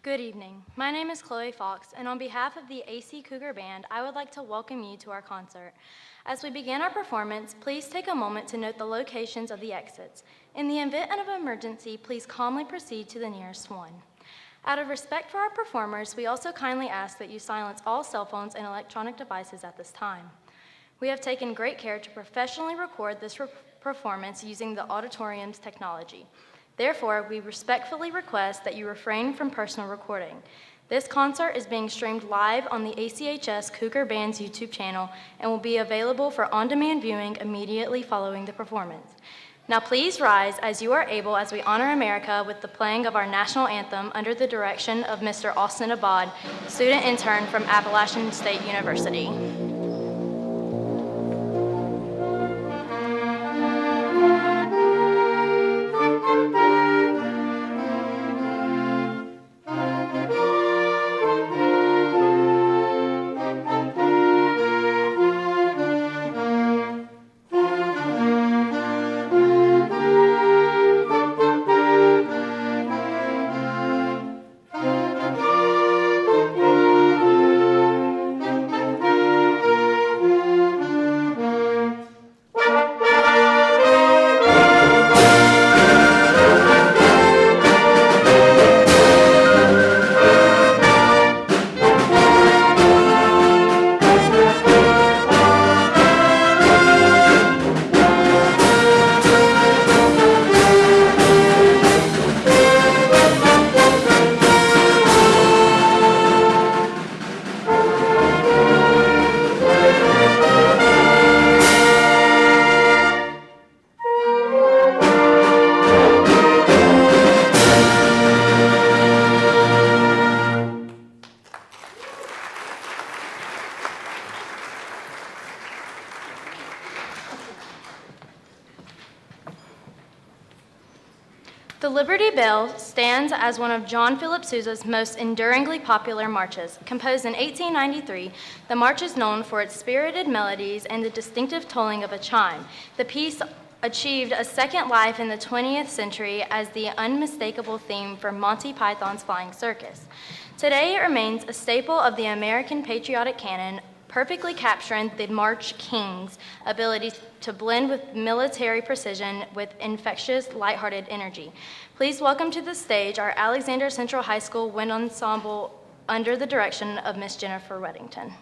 Good evening. My name is Chloe Fox, and on behalf of the AC Cougar Band, I would like to welcome you to our concert. As we begin our performance, please take a moment to note the locations of the exits. In the event of an emergency, please calmly proceed to the nearest one. Out of respect for our performers, we also kindly ask that you silence all cell phones and electronic devices at this time. We have taken great care to professionally record this performance using the auditorium's technology. Therefore, we respectfully request that you refrain from personal recording. This concert is being streamed live on the ACHS Cougar Band's YouTube channel and will be available for on-demand viewing immediately following the performance. Now please rise as you are able as we honor America with the playing of our national anthem under the direction of Mr. Austin Abad, student intern from Appalachian State University. The Liberty Bell stands as one of John Philip Sousa's most enduringly popular marches. Composed in 1893, the march is known for its spirited melodies and the distinctive tolling of a chime. The piece achieved a second life in the 20th century as the unmistakable theme for Monty Python's Flying Circus. Today, it remains a staple of the American patriotic canon, perfectly capturing the March King's ability to blend with military precision with infectious, lighthearted energy. Please welcome to the stage our Alexander Central High School Wind Ensemble under the direction of Miss Jennifer Reddington.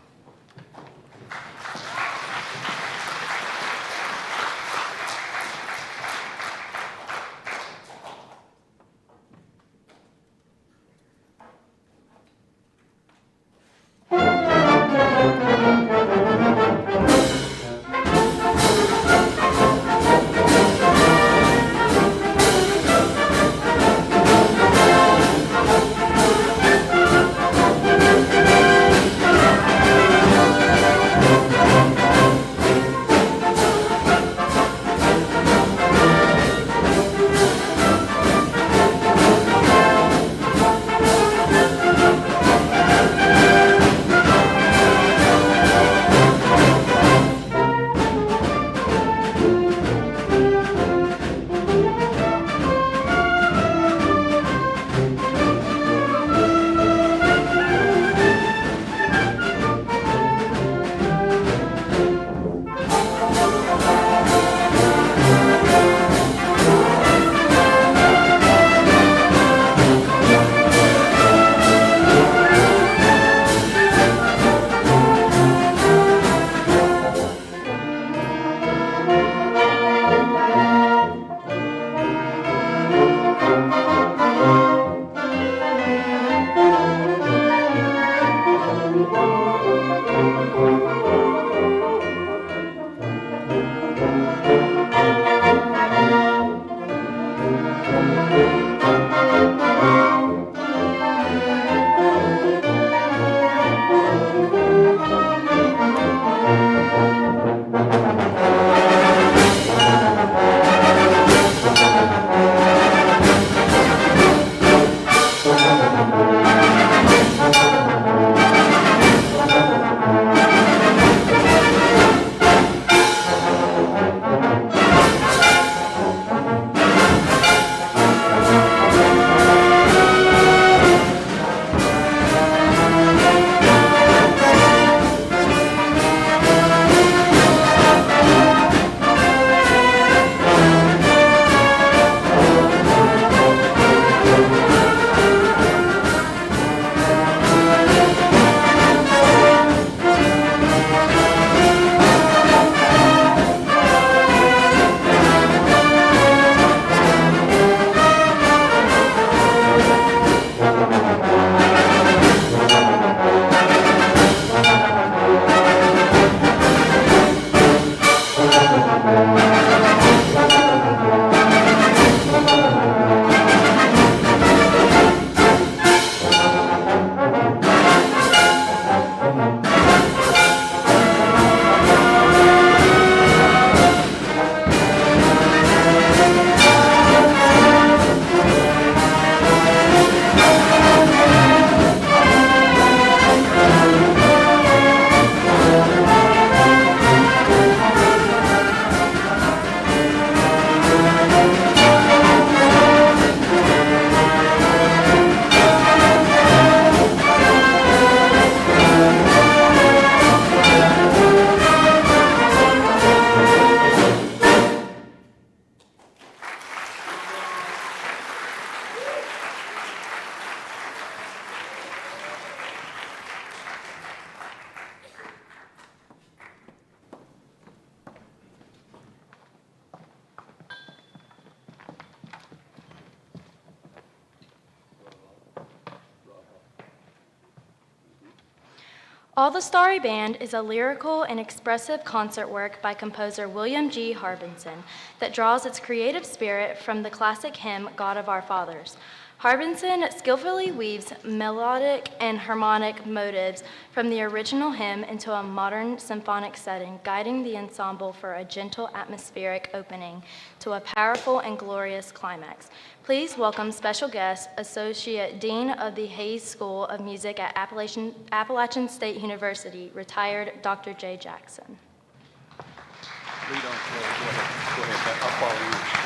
All the Starry Band is a lyrical and expressive concert work by composer William G. Harbinson that draws its creative spirit from the classic hymn, God of Our Fathers. Harbinson skillfully weaves melodic and harmonic motives from the original hymn into a modern symphonic setting, guiding the ensemble for a gentle atmospheric opening to a powerful and glorious climax. Please welcome special guest, Associate Dean of the Hayes School of Music at Appalachian State University, retired Dr. Jay Jackson. Lead on. Go ahead. I'll follow you.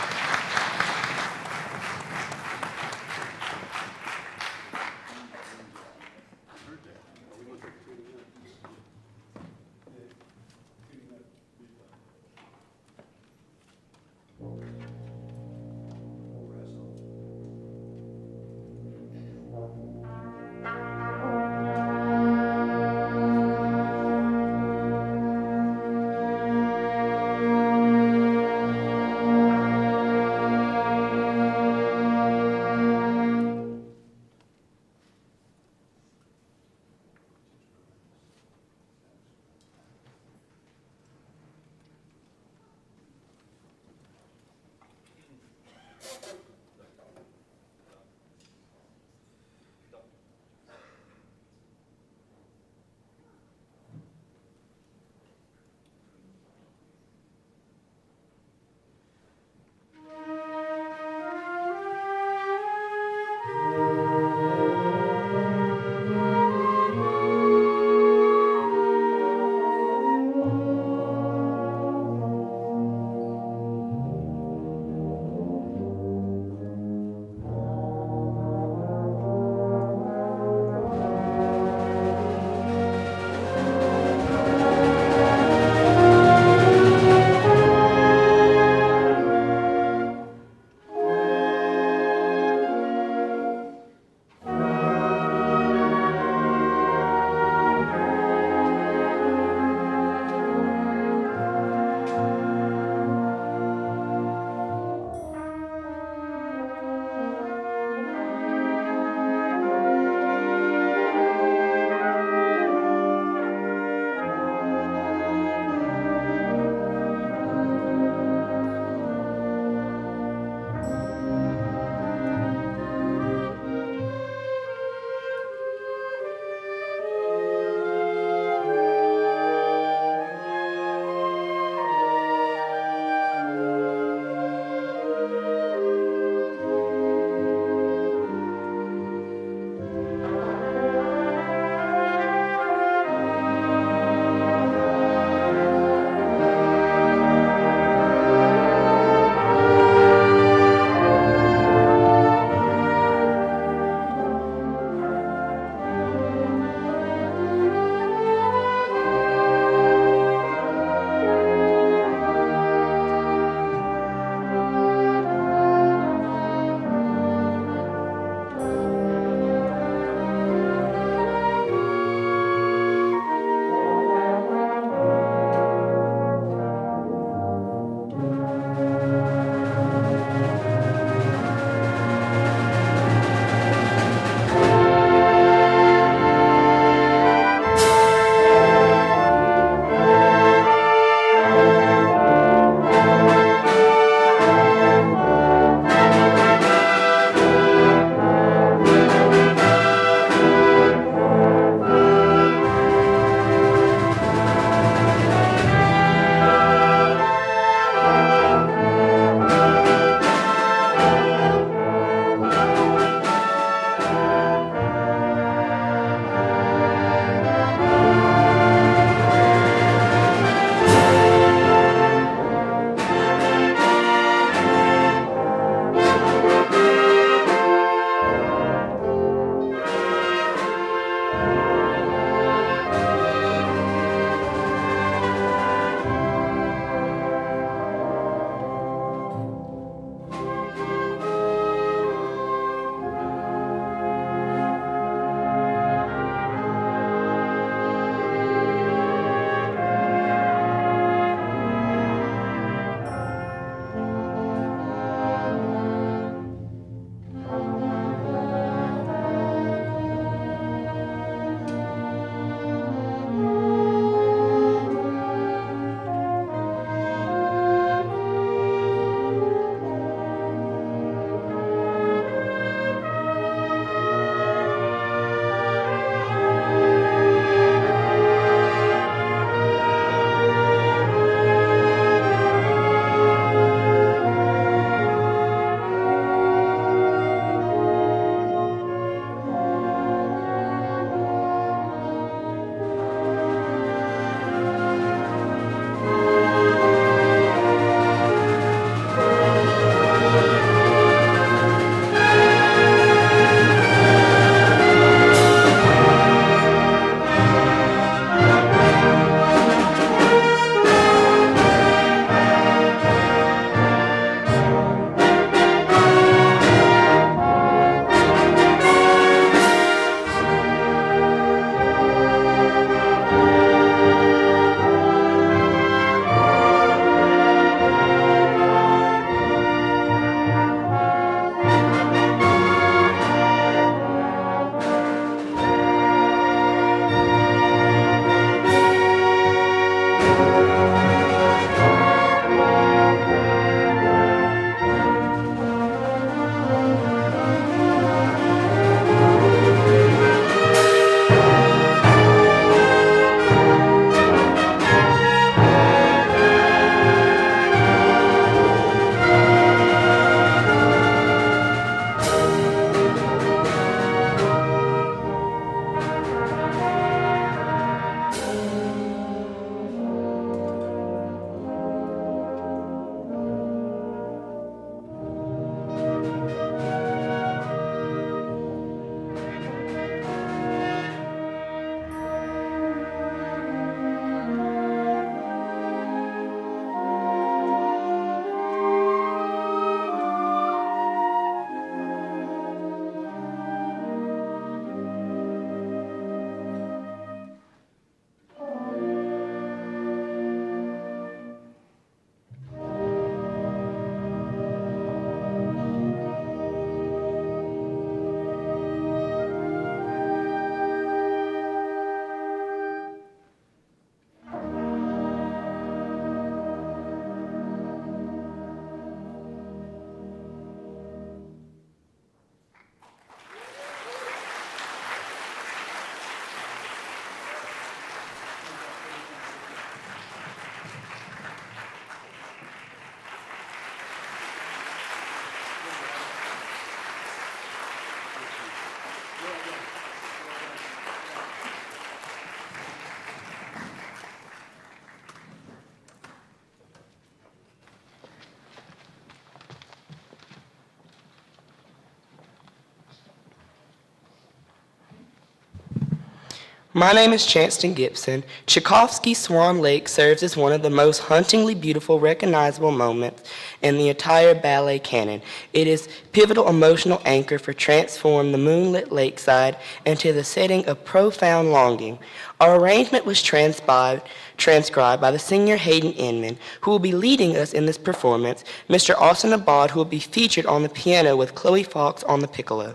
My name is Chanston Gibson. Tchaikovsky's Swan Lake serves as one of the most hauntingly beautiful, recognizable moments in the entire ballet canon. It is pivotal emotional anchor for transform the moonlit lakeside into the setting of profound longing. Our arrangement was transcribed by the singer Hayden Inman, who will be leading us in this performance, Mr. Austin Abad, who will be featured on the piano with Chloe Fox on the piccolo.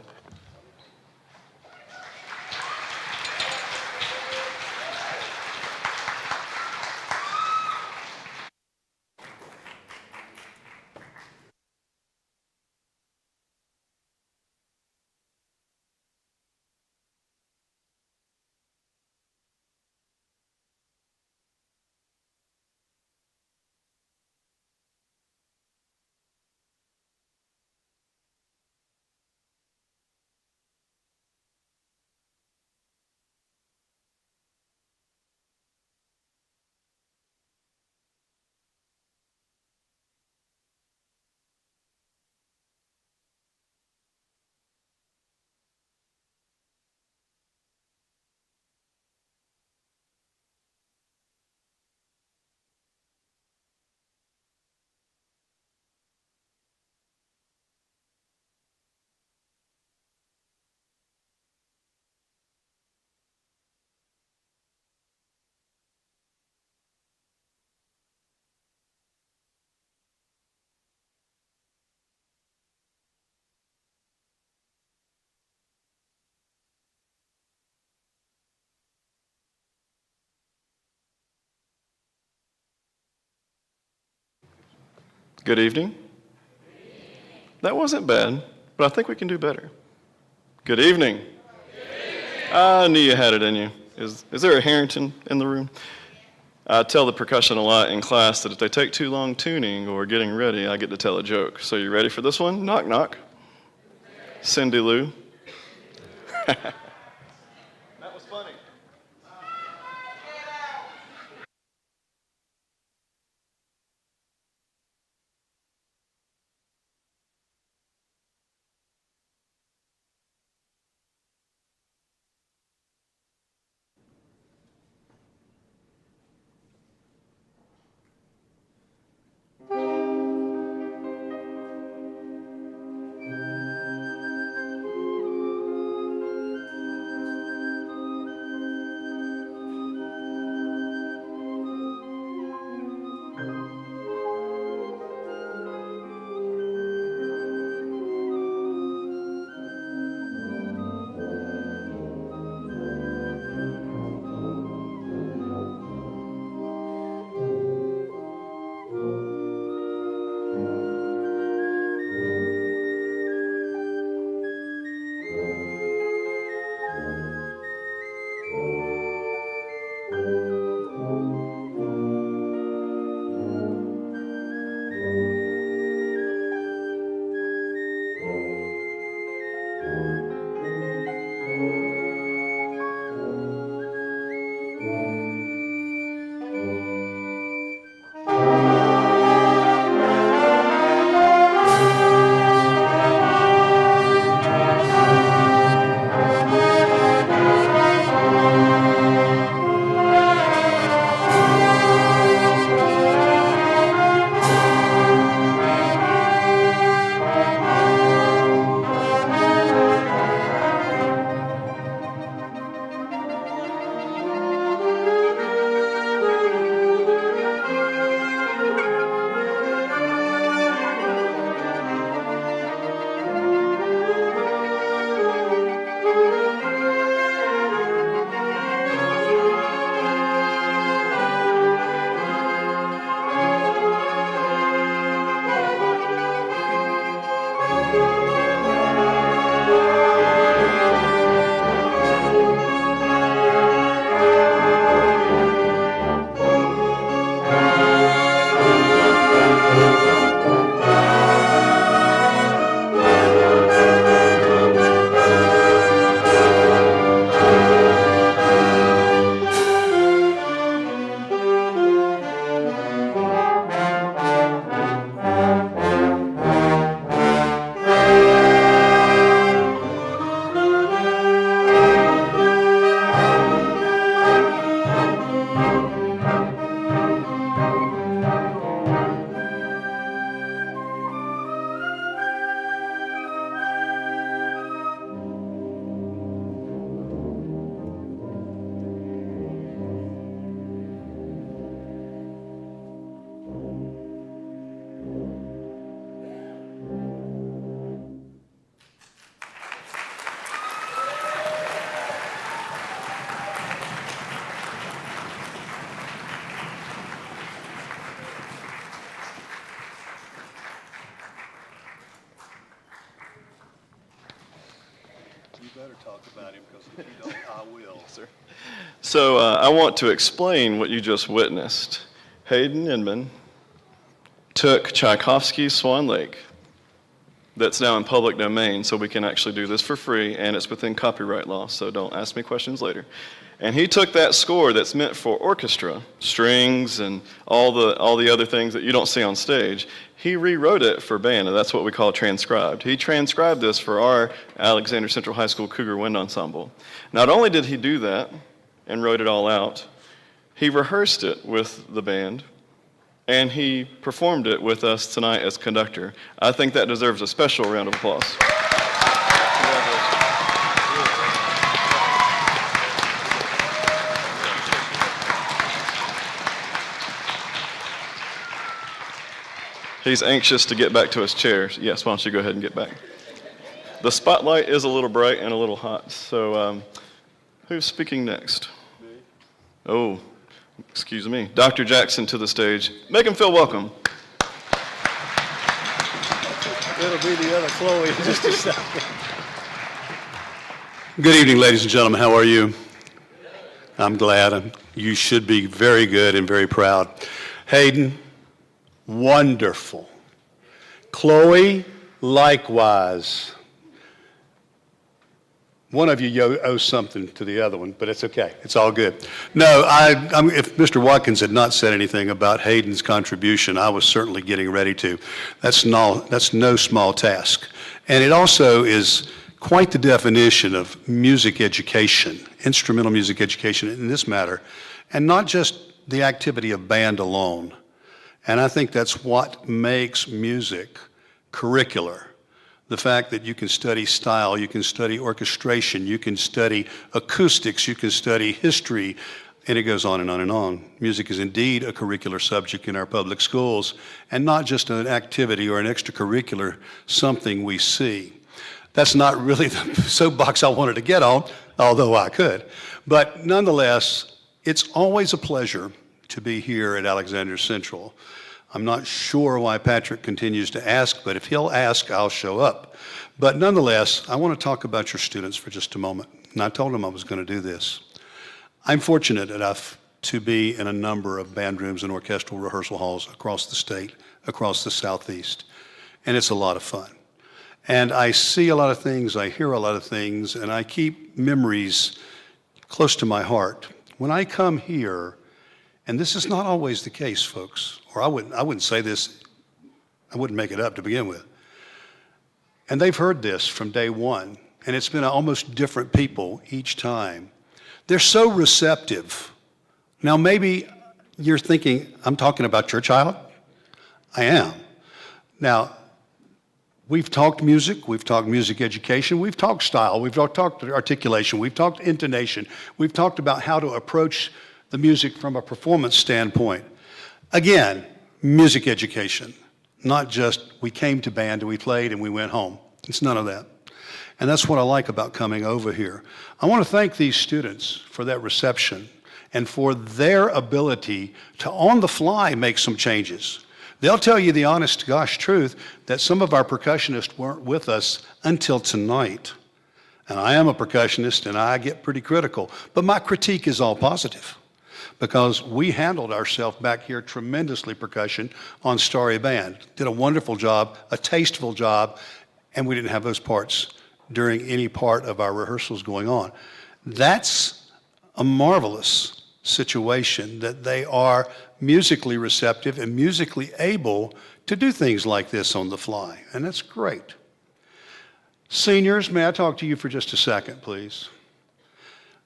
Good evening. That wasn't bad, but I think we can do better. Good evening. I knew you had it in you. Is there a Harrington in the room? I tell the percussion a lot in class that if they take too long tuning or getting ready, I get to tell a joke. So you ready for this one? Knock, knock. Cindy Lou. That was funny. better talk about him, because if you don't, I will. Sir. So I want to explain what you just witnessed. Hayden Inman took Tchaikovsky's Swan Lake, that's now in public domain, so we can actually do this for free, and it's within copyright law, so don't ask me questions later. And he took that score that's meant for orchestra, strings and all the other things that you don't see on stage, he rewrote it for band, and that's what we call transcribed. He transcribed this for our Alexander Central High School Cougar Wind Ensemble. Not only did he do that and wrote it all out, he rehearsed it with the band, and he performed it with us tonight as conductor. I think that deserves a special round of applause. He's anxious to get back to his chair. Yes, why don't you go ahead and get back. The spotlight is a little bright and a little hot, so who's speaking next? Me. Oh, excuse me. Dr. Jackson to the stage. Make him feel welcome. It'll be the other Chloe in just a second. Good evening, ladies and gentlemen. How are you? I'm glad. You should be very good and very proud. Hayden, wonderful. Chloe, likewise. One of you owes something to the other one, but it's okay. It's all good. No, if Mr. Watkins had not said anything about Hayden's contribution, I was certainly getting ready to. That's no small task. And it also is quite the definition of music education, instrumental music education in this matter, and not just the activity of band alone. And I think that's what makes music curricular. The fact that you can study style, you can study orchestration, you can study acoustics, you can study history, and it goes on and on and on. Music is indeed a curricular subject in our public schools, and not just an activity or an extracurricular something we see. That's not really the soapbox I wanted to get on, although I could. But nonetheless, it's always a pleasure to be here at Alexander Central. I'm not sure why Patrick continues to ask, but if he'll ask, I'll show up. But nonetheless, I want to talk about your students for just a moment. And I told them I was going to do this. I'm fortunate enough to be in a number of band rooms and orchestral rehearsal halls across the state, across the Southeast. And it's a lot of fun. And I see a lot of things, I hear a lot of things, and I keep memories close to my heart. When I come here, and this is not always the case, folks, or I wouldn't say this, I wouldn't make it up to begin with. And they've heard this from day one, and it's been almost different people each time. They're so receptive. Now maybe you're thinking, I'm talking about your child? I am. Now, we've talked music education, we've talked style, we've talked articulation, we've talked intonation, we've talked about how to approach the music from a performance standpoint. Again, music education, not just we came to band and we played and we went home. It's none of that. And that's what I like about coming over here. I want to thank these students for that reception and for their ability to on the fly make some changes. They'll tell you the honest to gosh truth that some of our percussionists weren't with us until tonight. And I am a percussionist and I get pretty critical, but my critique is all positive, because we handled ourselves back here tremendously percussion on Starry Band. Did a wonderful job, a tasteful job, and we didn't have those parts during any part of our rehearsals going on. That's a marvelous situation that they are musically receptive and musically able to do things like this on the fly, and that's great. Seniors, may I talk to you for just a second, please?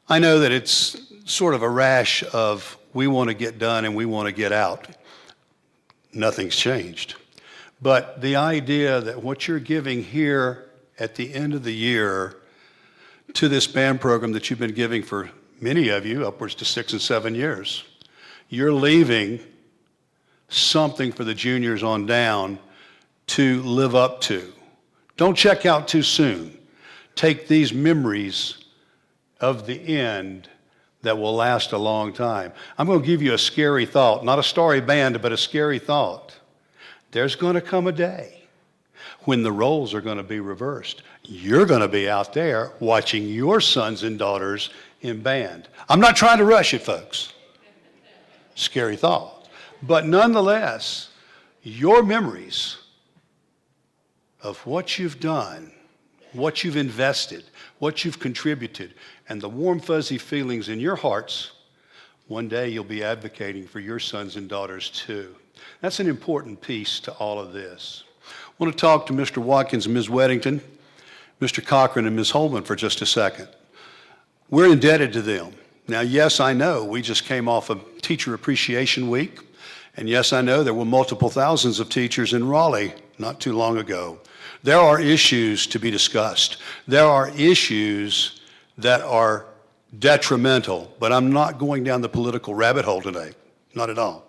I know that it's sort of a rash of we want to get done and we want to get out. Nothing's changed. But the idea that what you're giving here at the end of the year to this band program that you've been giving for many of you, upwards to 6 and 7 years, you're leaving something for the juniors on down to live up to. Don't check out too soon. Take these memories of the end that will last a long time. I'm going to give you a scary thought, not a Starry Band, but a scary thought. There's going to come a day when the roles are going to be reversed. You're going to be out there watching your sons and daughters in band. I'm not trying to rush it, folks. Scary thought. But nonetheless, your memories of what you've done, what you've invested, what you've contributed, and the warm, fuzzy feelings in your hearts, one day you'll be advocating for your sons and daughters too. That's an important piece to all of this. I want to talk to Mr. Watkins and Ms. Weddington, Mr. Cochran and Ms. Holman for just a second. We're indebted to them. Now, yes, I know we just came off of Teacher Appreciation Week, and yes, I know there were multiple thousands of teachers in Raleigh not too long ago. There are issues to be discussed. There are issues that are detrimental, but I'm not going down the political rabbit hole today, not at all.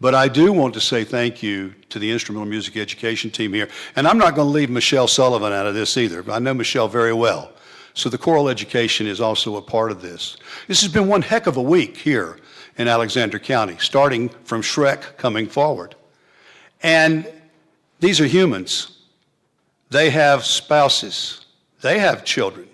But I do want to say thank you to the instrumental music education team here, and I'm not going to leave Michelle Sullivan out of this either. I know Michelle very well. So the choral education is also a part of this. This has been one heck of a week here in Alexander County, starting from Shrek coming forward. And these are humans. They have spouses. They have children.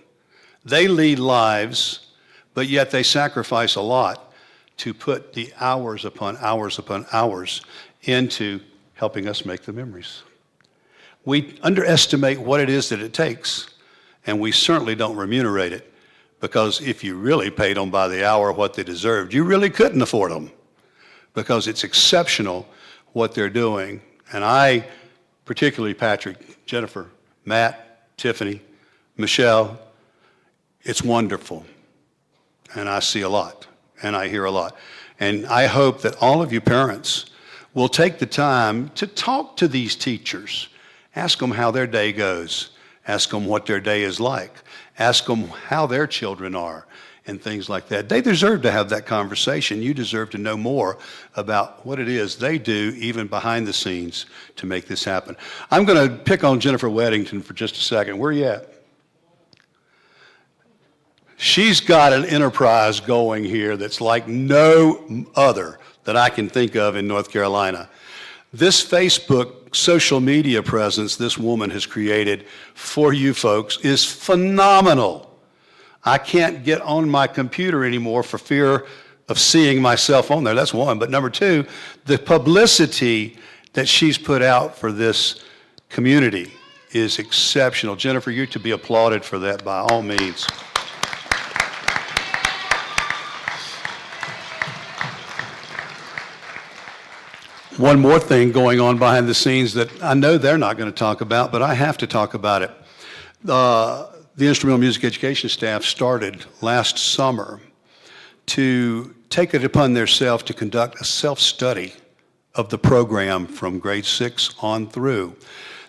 They lead lives, but yet they sacrifice a lot to put the hours upon hours upon hours into helping us make the memories. We underestimate what it is that it takes, and we certainly don't remunerate it, because if you really paid them by the hour what they deserved, you really couldn't afford them, because it's exceptional what they're doing. And I, particularly Patrick, Jennifer, Matt, Tiffany, Michelle, it's wonderful. And I see a lot, and I hear a lot. And I hope that all of you parents will take the time to talk to these teachers. Ask them how their day goes. Ask them what their day is like. Ask them how their children are and things like that. They deserve to have that conversation. You deserve to know more about what it is they do, even behind the scenes, to make this happen. I'm going to pick on Jennifer Weddington for just a second. Where are you at? She's got an enterprise going here that's like no other that I can think of in North Carolina. This Facebook social media presence this woman has created for you folks is phenomenal. I can't get on my computer anymore for fear of seeing myself on there. That's one. But number two, the publicity that she's put out for this community is exceptional. Jennifer, you're to be applauded for that by all means. One more thing going on behind the scenes that I know they're not going to talk about, but I have to talk about it. The instrumental music education staff started last summer to take it upon themselves to conduct a self-study of the program from grade 6 on through.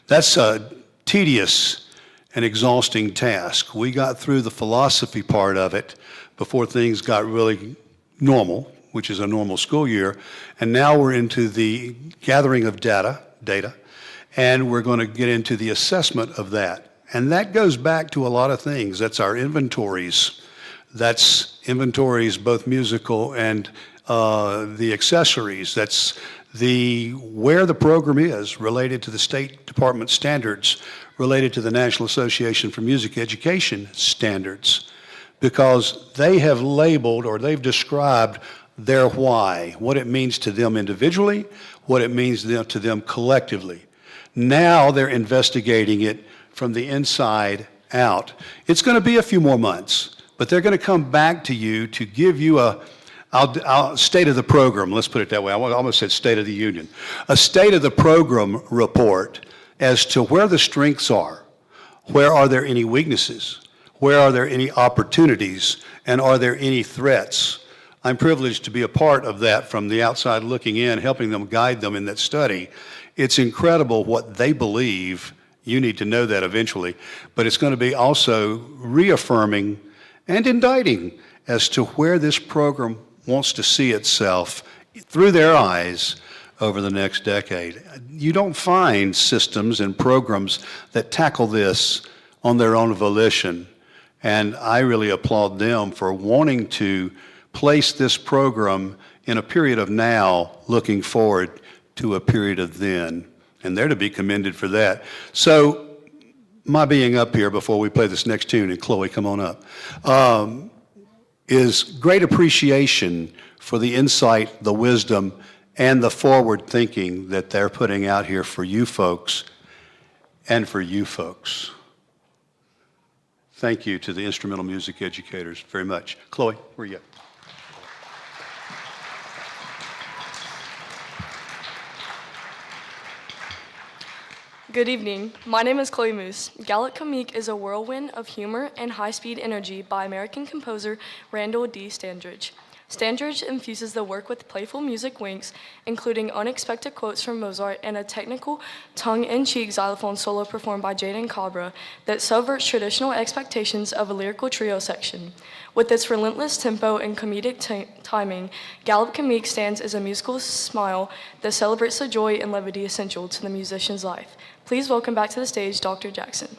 That's a tedious and exhausting task. We got through the philosophy part of it before things got really normal, which is a normal school year, and now we're into the gathering of data, and we're going to get into the assessment of that. And that goes back to a lot of things. That's our inventories. That's inventories, both musical and the accessories. That's where the program is related to the State Department standards, related to the National Association for Music Education standards, because they have labeled or they've described their why, what it means to them individually, what it means to them collectively. Now they're investigating it from the inside out. It's going to be a few more months, but they're going to come back to you to give you a state of the program, let's put it that way. I almost said state of the union. A state of the program report as to where the strengths are, where are there any weaknesses, where are there any opportunities, and are there any threats. I'm privileged to be a part of that from the outside looking in, helping them guide them in that study. It's incredible what they believe. You need to know that eventually. But it's going to be also reaffirming and indicting as to where this program wants to see itself through their eyes over the next decade. You don't find systems and programs that tackle this on their own volition. And I really applaud them for wanting to place this program in a period of now, looking forward to a period of then. and they're to be commended for that. So my being up here before we play this next tune, and Chloe, come on up, is great appreciation for the insight, the wisdom, and the forward thinking that they're putting out here for you folks and for you folks. Thank you to the instrumental music educators very much. Chloe, where are you at? Good evening. My name is Chloe Moose. Gallic Comique is a whirlwind of humor and high-speed energy by American composer Randall D. Standridge. Standridge infuses the work with playful music winks, including unexpected quotes from Mozart and a technical tongue-in-cheek xylophone solo performed by Jaden Cabra that subverts traditional expectations of a lyrical trio section. With its relentless tempo and comedic timing, Gallic Comique stands as a musical smile that celebrates the joy and levity essential to the musician's life. Please welcome back to the stage Dr. Jackson.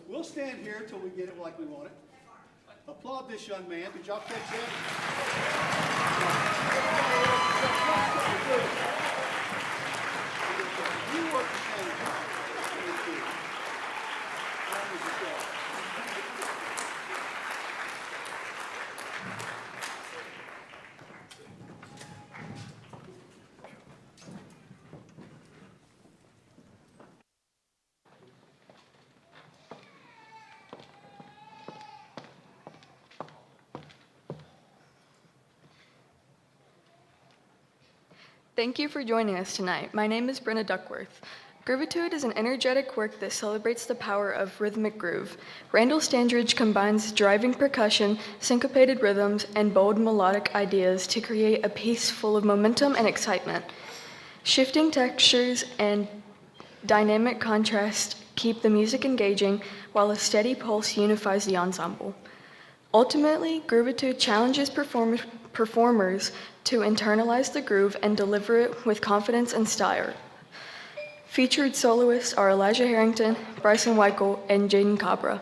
We'll stand here till we get it like we want it. Applaud this young man. Did y'all catch that? You work the same time. Thank you for joining us tonight. My name is Brenna Duckworth. Groovitude is an energetic work that celebrates the power of rhythmic groove. Randall Standridge combines driving percussion, syncopated rhythms, and bold melodic ideas to create a piece full of momentum and excitement. Shifting textures and dynamic contrast keep the music engaging, while a steady pulse unifies the ensemble. Ultimately, Groovitude challenges performers to internalize the groove and deliver it with confidence and style. Featured soloists are Elijah Harrington, Bryson Weichel, and Jaden Cabra.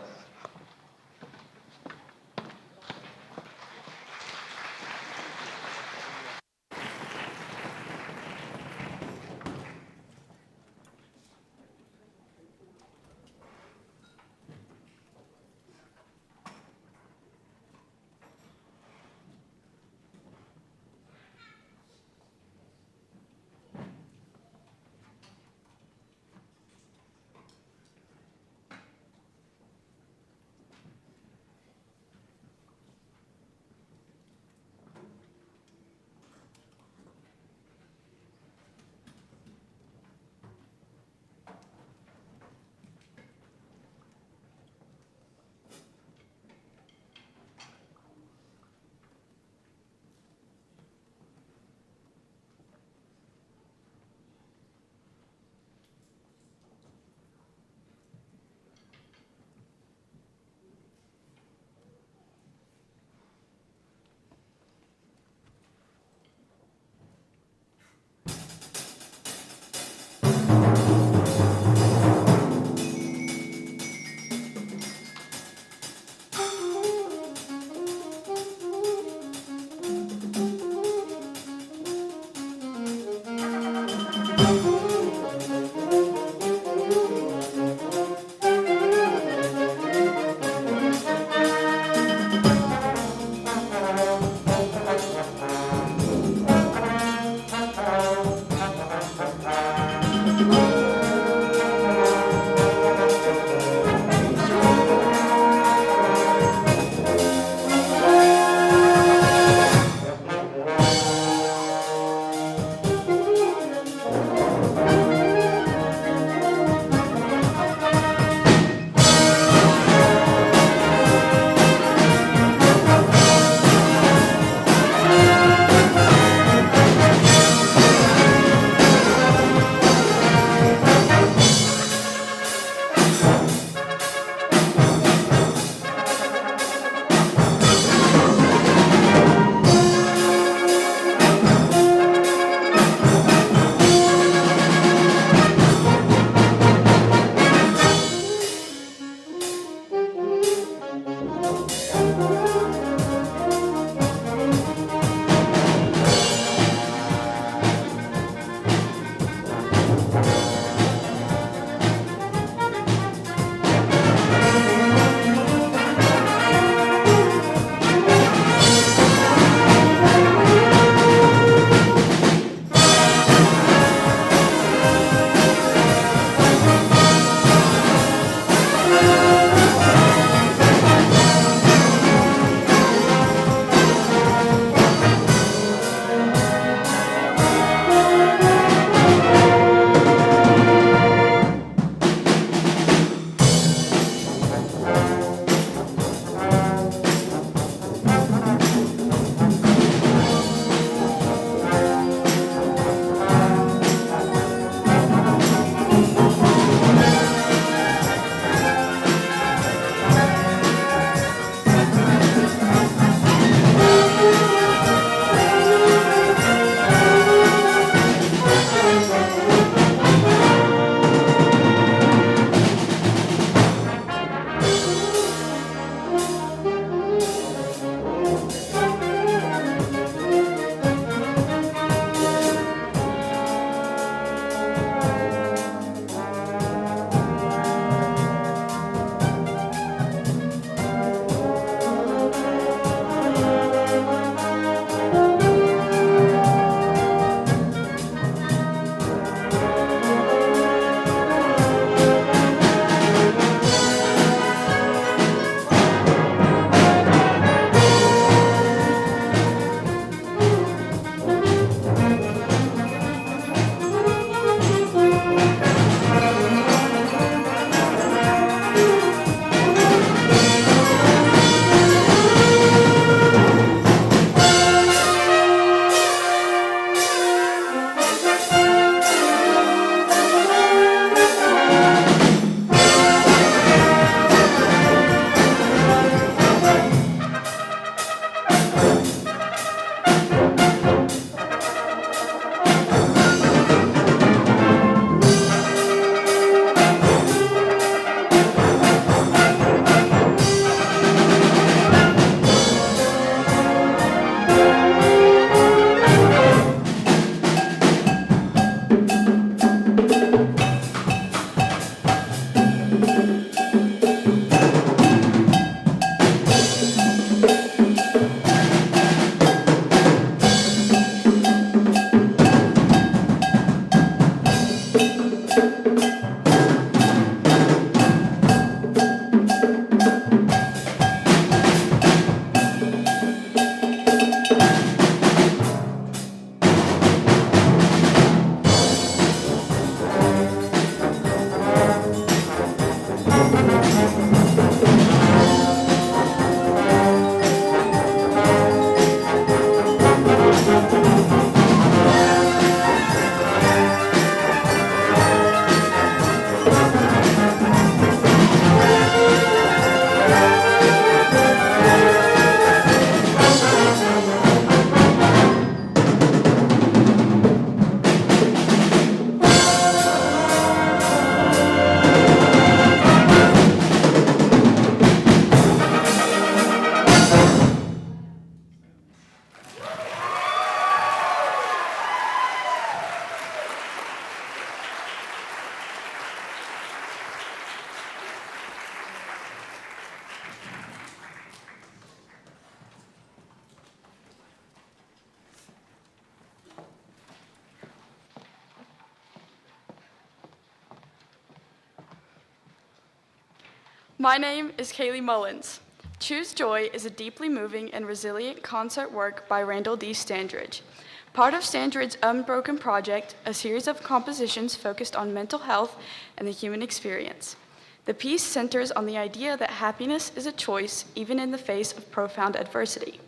My name is Kaylee Mullins. Choose Joy is a deeply moving and resilient concert work by Randall D. Standridge. Part of Standridge's Unbroken Project, a series of compositions focused on mental health and the human experience. The piece centers on the idea that happiness is a choice even in the face of profound adversity.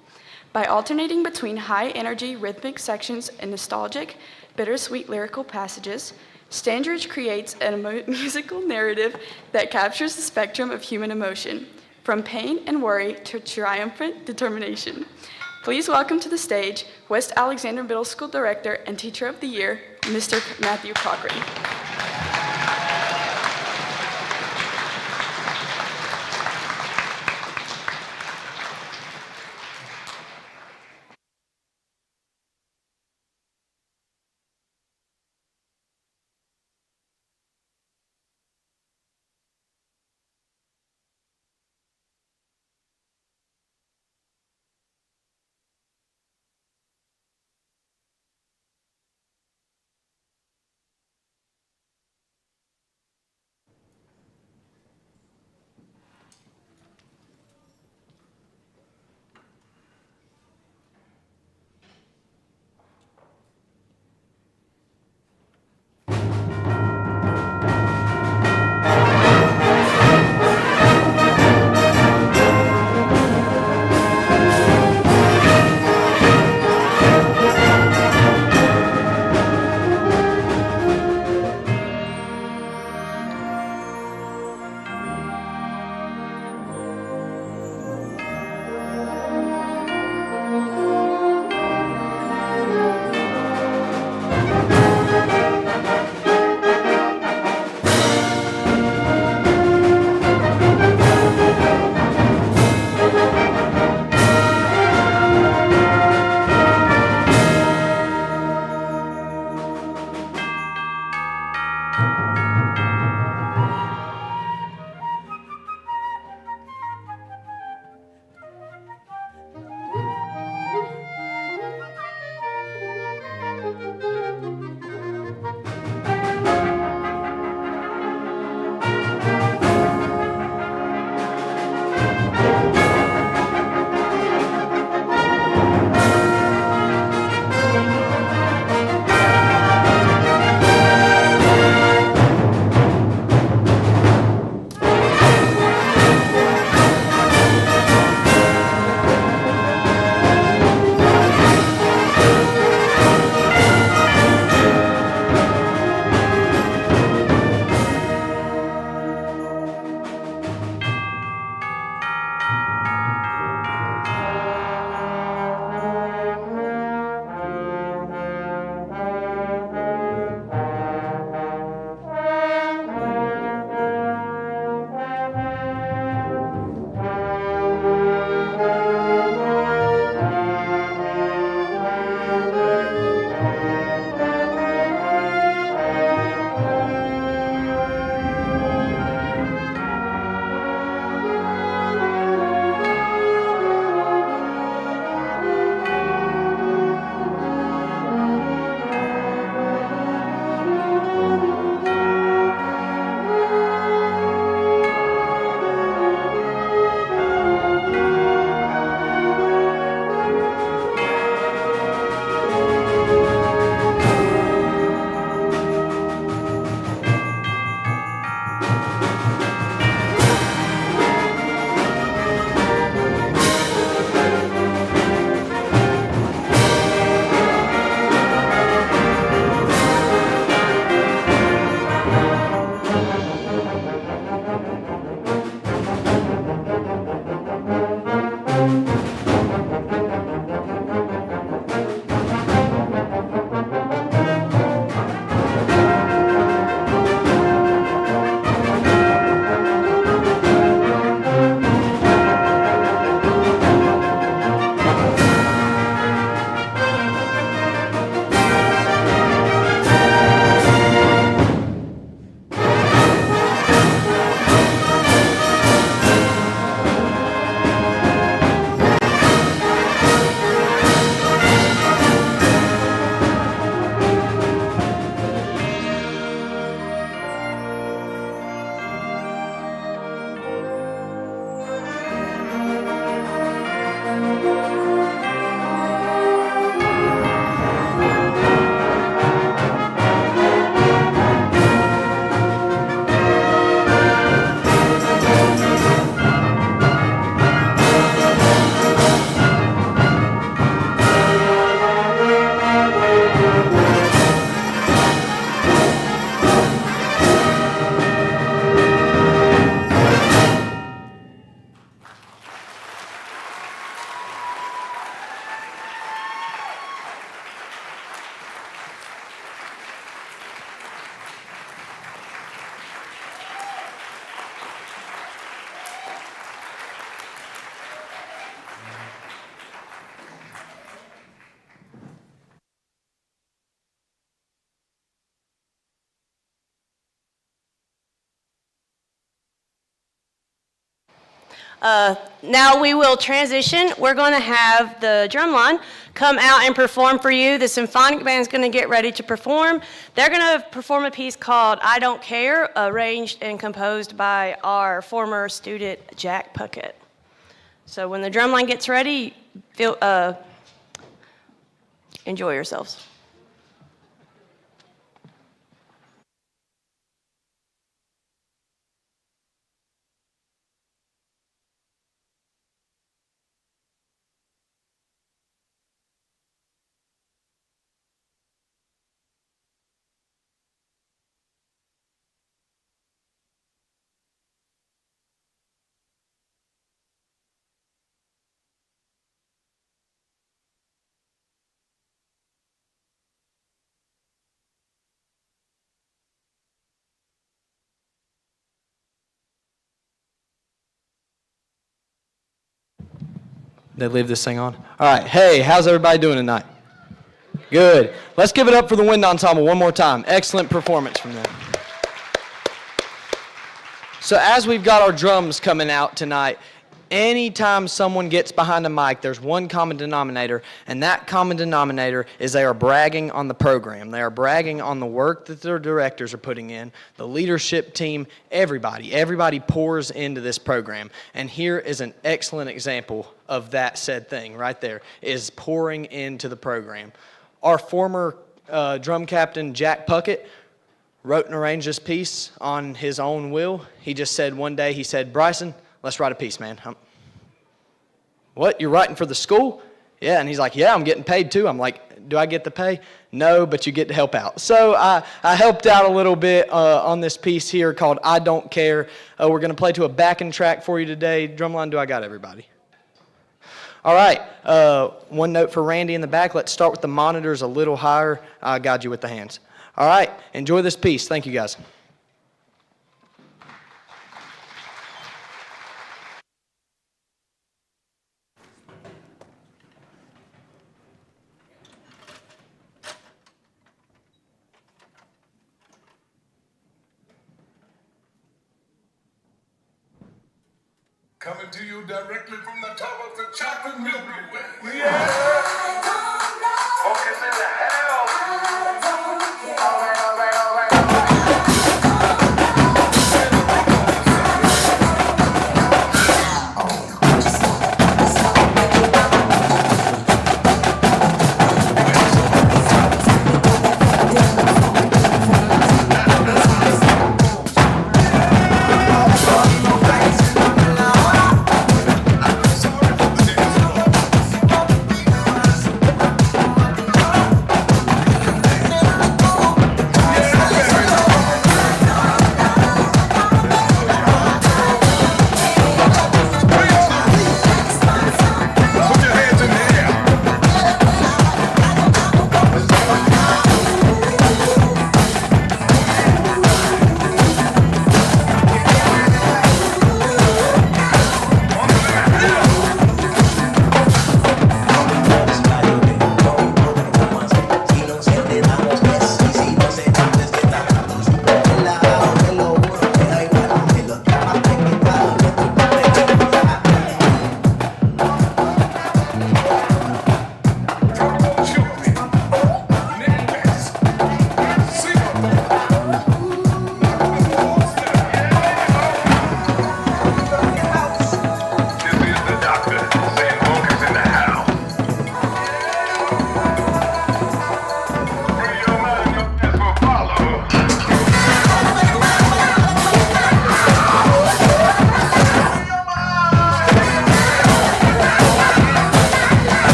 By alternating between high-energy rhythmic sections and nostalgic, bittersweet lyrical passages, Standridge creates a musical narrative that captures the spectrum of human emotion, from pain and worry to triumphant determination. Please welcome to the stage West Alexander Middle School Director and Teacher of the Year, Mr. Matthew Cochran. Now we will transition. We're going to have the drumline come out and perform for you. The Symphonic Band is going to get ready to perform. They're going to perform a piece called I Don't Care, arranged and composed by our former student, Jack Puckett. So when the drumline gets ready, enjoy yourselves. They leave this thing on? All right. Hey, how's everybody doing tonight? Good. Let's give it up for the Wind Ensemble one more time. Excellent performance from them. So as we've got our drums coming out tonight, anytime someone gets behind a mic, there's one common denominator, and that common denominator is they are bragging on the program. They are bragging on the work that their directors are putting in, the leadership team, everybody. Everybody pours into this program. And here is an excellent example of that said thing right there, is pouring into the program. Our former drum captain, Jack Puckett, wrote and arranged this piece on his own will. He just said one day, he said, Bryson, let's write a piece, man. What, you're writing for the school? Yeah, and he's like, yeah, I'm getting paid too. I'm like, do I get the pay? No, but you get to help out. So I helped out a little bit on this piece here called I Don't Care. We're going to play to a backing track for you today. Drumline, do I got everybody? All right, one note for Randy in the back. Let's start with the monitors a little higher. I'll guide you with the hands. All right, enjoy this piece. Thank you, guys. Coming to you directly from the top of the chocolate Milky Way. Focus in the house. All right.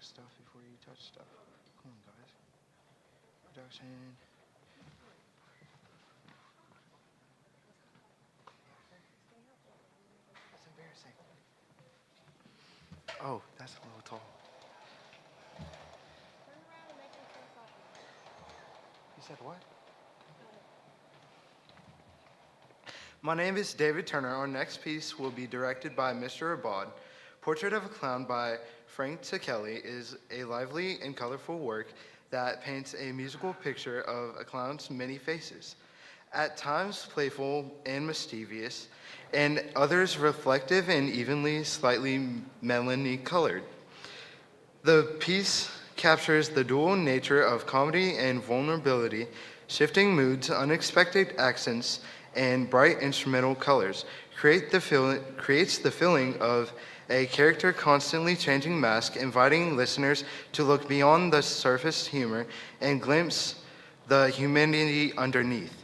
stuff before you touch stuff. Come on, guys. Production. It's embarrassing. Oh, that's a little tall. You said what? My name is David Turner. Our next piece will be directed by Mr. Abad. Portrait of a Clown by Frank Ticelli is a lively and colorful work that paints a musical picture of a clown's many faces, at times playful and mischievous, and others reflective and evenly slightly melony colored. The piece captures the dual nature of comedy and vulnerability, shifting moods, unexpected accents, and bright instrumental colors. Creates the feeling of a character constantly changing mask, inviting listeners to look beyond the surface humor and glimpse the humanity underneath.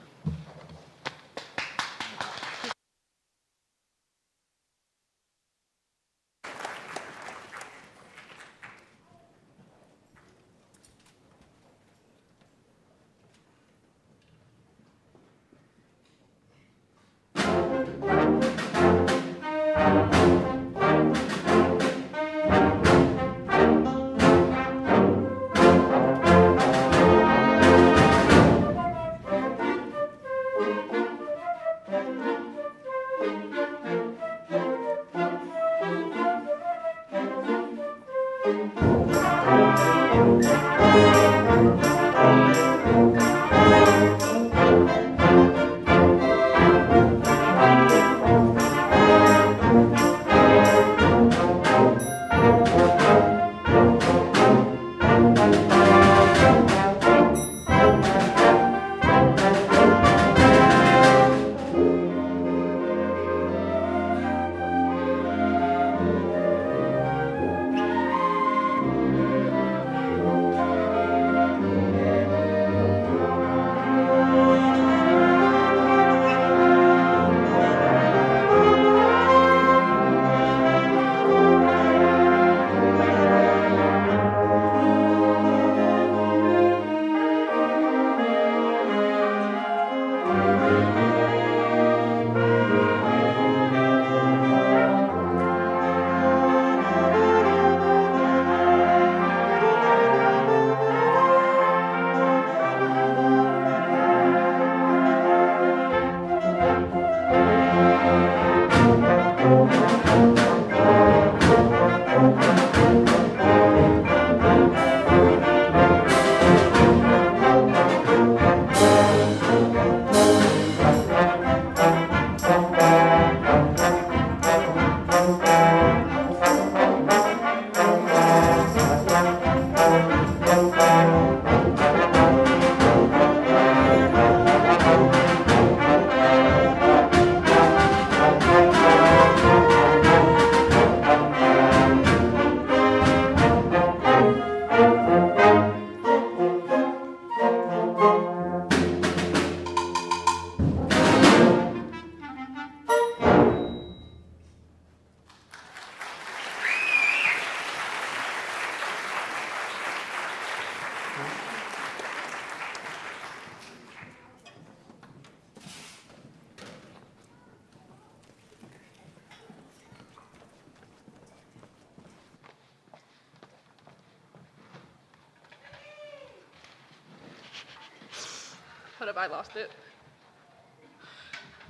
Hold up, I lost it.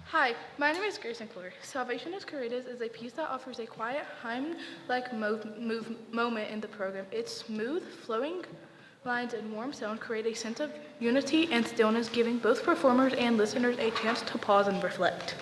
Hi, my name is Grace McClure. Salvation is Caritas is a piece that offers a quiet, hymn-like moment in the program. Its smooth, flowing lines and warm sound create a sense of unity and stillness, giving both performers and listeners a chance to pause and reflect.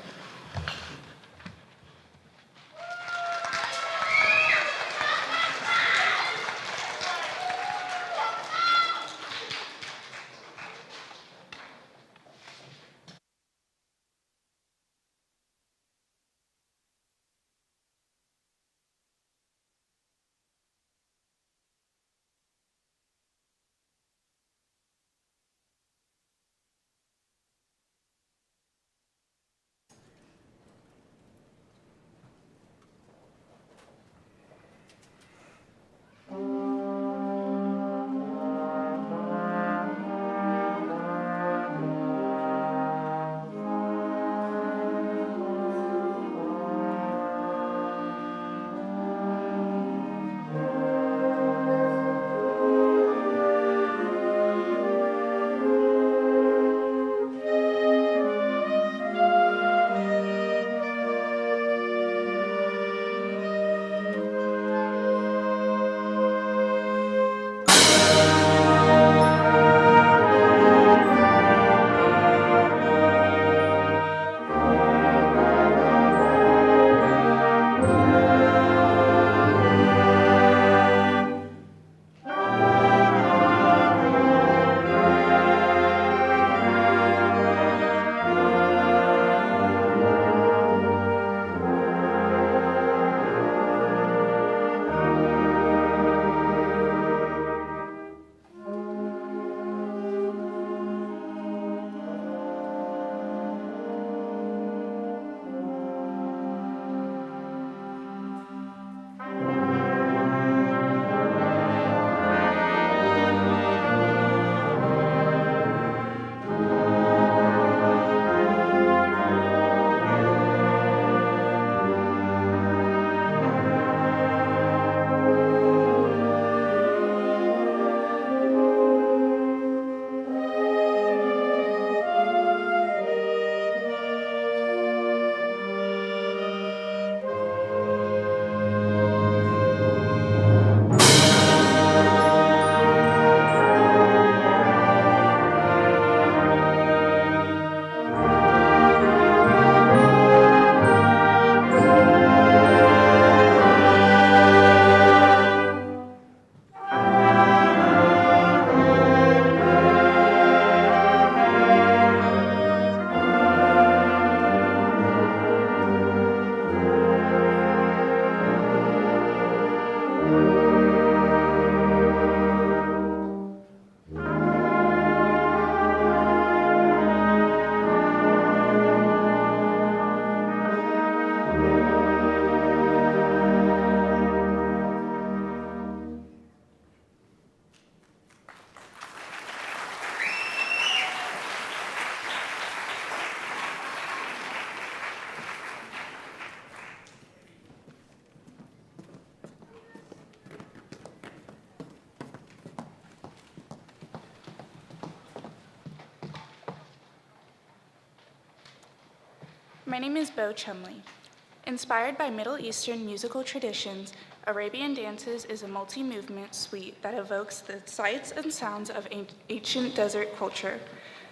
My name is Bo Chumley. Inspired by Middle Eastern musical traditions, Arabian Dances is a multi-movement suite that evokes the sights and sounds of ancient desert culture.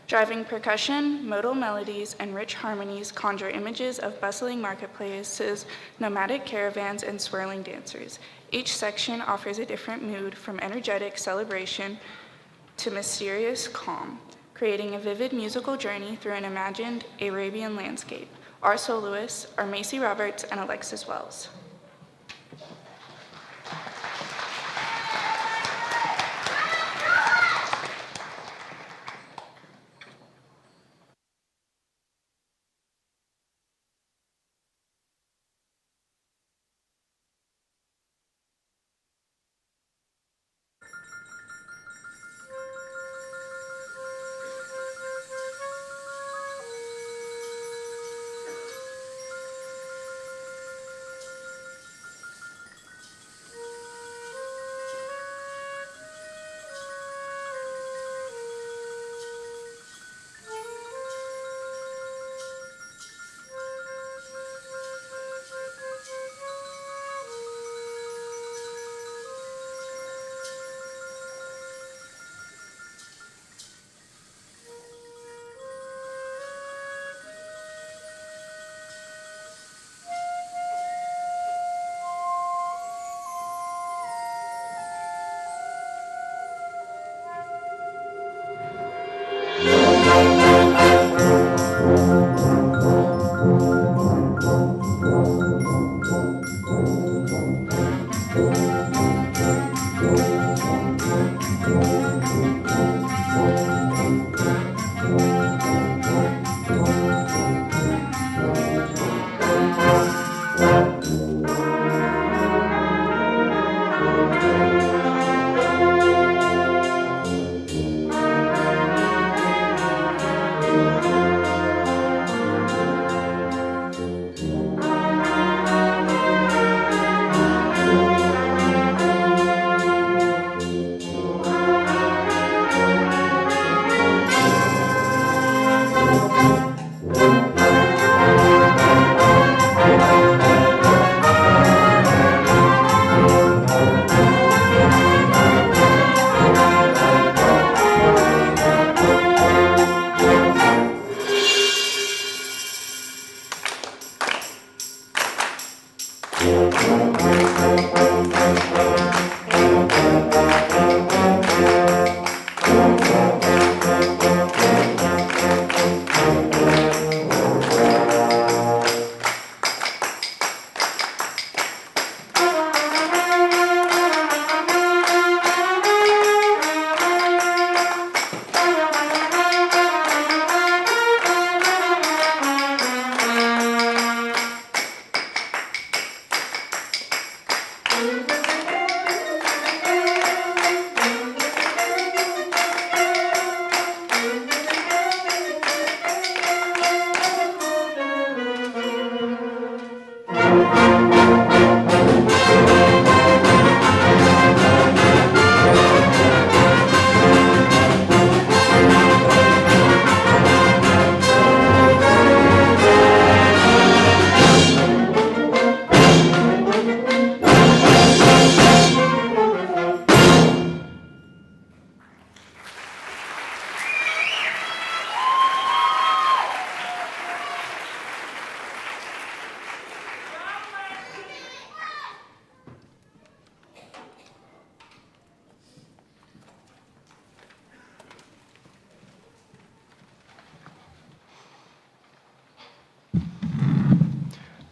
Driving percussion, modal melodies, and rich harmonies conjure images of bustling marketplaces, nomadic caravans, and swirling dancers. Each section offers a different mood, from energetic celebration to mysterious calm, creating a vivid musical journey through an imagined Arabian landscape. Our soloists are Macy Roberts and Alexis Wells.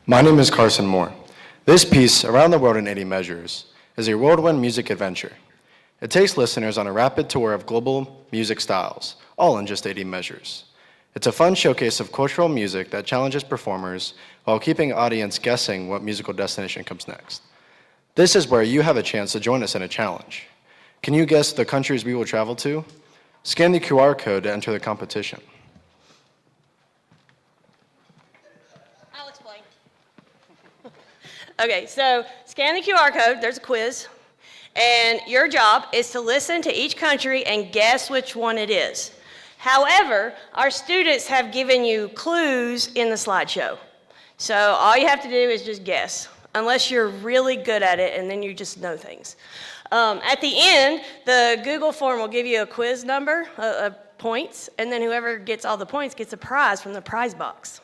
My name is Carson Moore. This piece, Around the World in 80 Measures, is a whirlwind music adventure. It takes listeners on a rapid tour of global music styles, all in just 80 measures. It's a fun showcase of cultural music that challenges performers while keeping the audience guessing what musical destination comes next. This is where you have a chance to join us in a challenge. Can you guess the countries we will travel to? Scan the QR code to enter the competition. I'll explain. Okay, so scan the QR code, there's a quiz, and your job is to listen to each country and guess which one it is. However, our students have given you clues in the slideshow. So all you have to do is just guess, unless you're really good at it and then you just know things. At the end, the Google form will give you a quiz number of points, and then whoever gets all the points gets a prize from the prize box.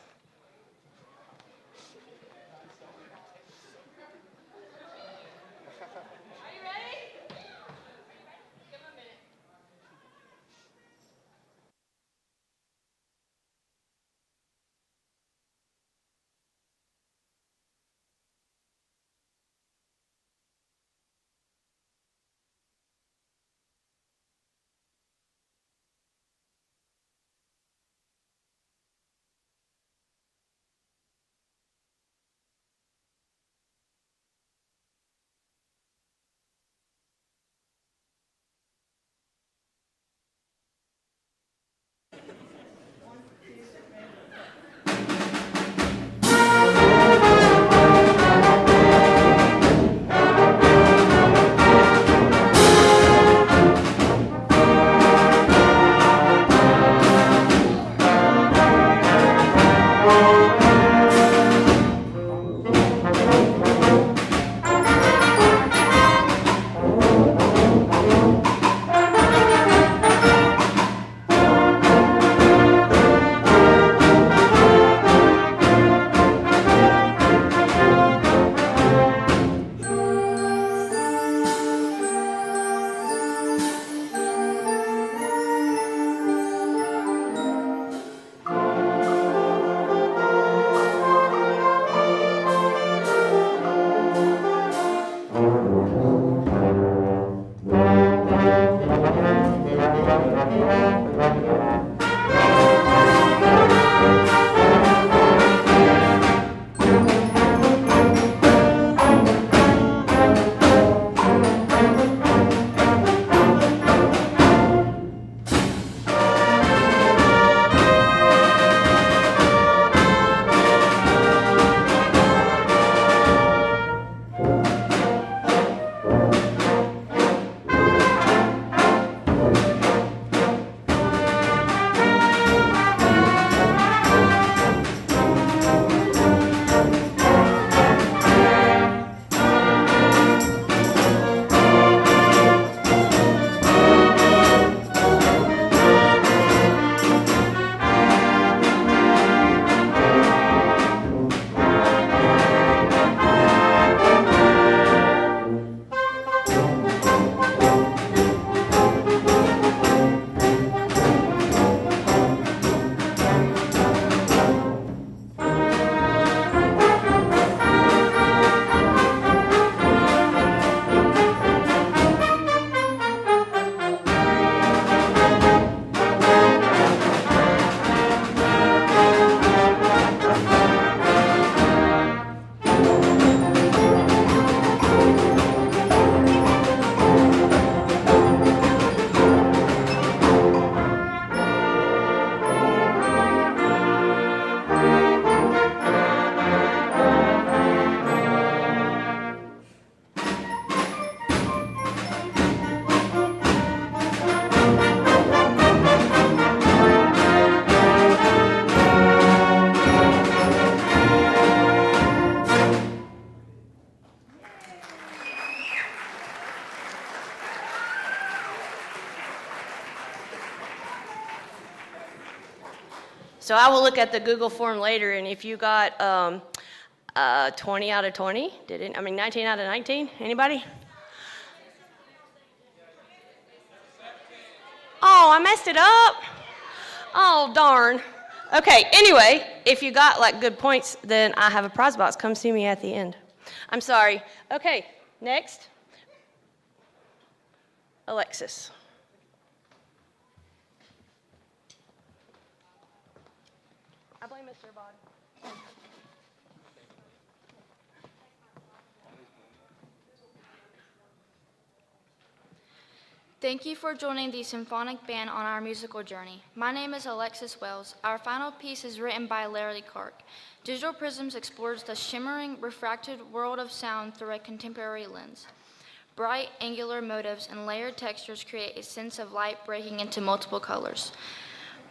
So I will look at the Google form later, and if you got 20 out of 20, 19 out of 19, anybody? Oh, I messed it up. Oh, darn. Okay, anyway, if you got like good points, then I have a prize box. Come see me at the end. I'm sorry. Okay, next. Alexis. I blame Mr. Abad. Thank you for joining the Symphonic Band on our musical journey. My name is Alexis Wells. Our final piece is written by Larry Clark. Digital Prisms explores the shimmering, refracted world of sound through a contemporary lens. Bright, angular motifs and layered textures create a sense of light breaking into multiple colors.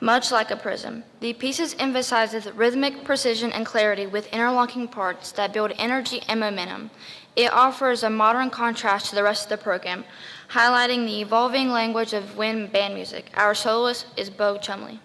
much like a prism. The piece emphasizes rhythmic precision and clarity with interlocking parts that build energy and momentum. It offers a modern contrast to the rest of the program, highlighting the evolving language of wind band music. Our soloist is Bo Chumley.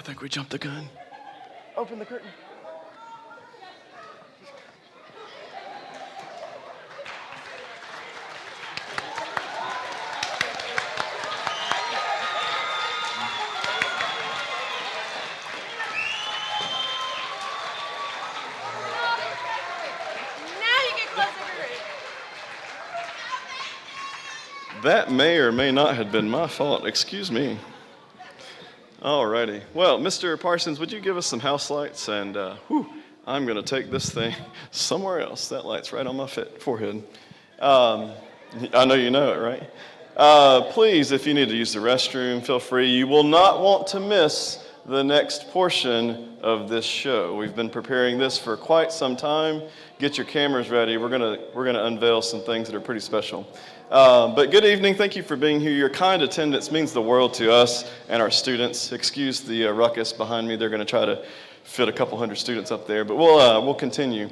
think we jumped the gun. Open the curtain. That may or may not have been my fault. Excuse me. All righty. Well, Mr. Parsons, would you give us some house lights? And I'm going to take this thing somewhere else. That light's right on my forehead. I know you know it, right? Please, if you need to use the restroom, feel free. You will not want to miss the next portion of this show. We've been preparing this for quite some time. Get your cameras ready. We're gonna unveil some things that are pretty special. But good evening. Thank you for being here. Your kind attendance means the world to us and our students. Excuse the ruckus behind me. They're going to try to fit a couple hundred students up there, but we'll continue.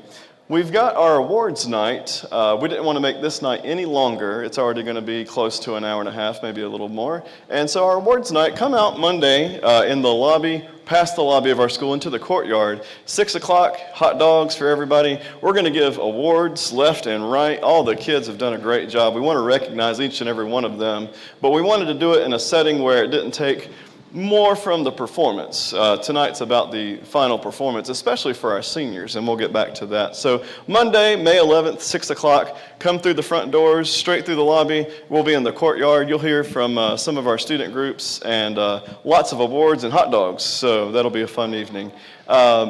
We've got our awards night. We didn't want to make this night any longer. It's already going to be close to an hour and a half, maybe a little more. And so our awards night, come out Monday in the lobby, past the lobby of our school into the courtyard. 6 o'clock, hot dogs for everybody. We're going to give awards left and right. All the kids have done a great job. We want to recognize each and every one of them, but we wanted to do it in a setting where it didn't take more from the performance. Tonight's about the final performance, especially for our seniors, and we'll get back to that. So Monday, May 11th, 6 o'clock, come through the front doors, straight through the lobby. We'll be in the courtyard. You'll hear from some of our student groups and lots of awards and hot dogs, so that'll be a fun evening.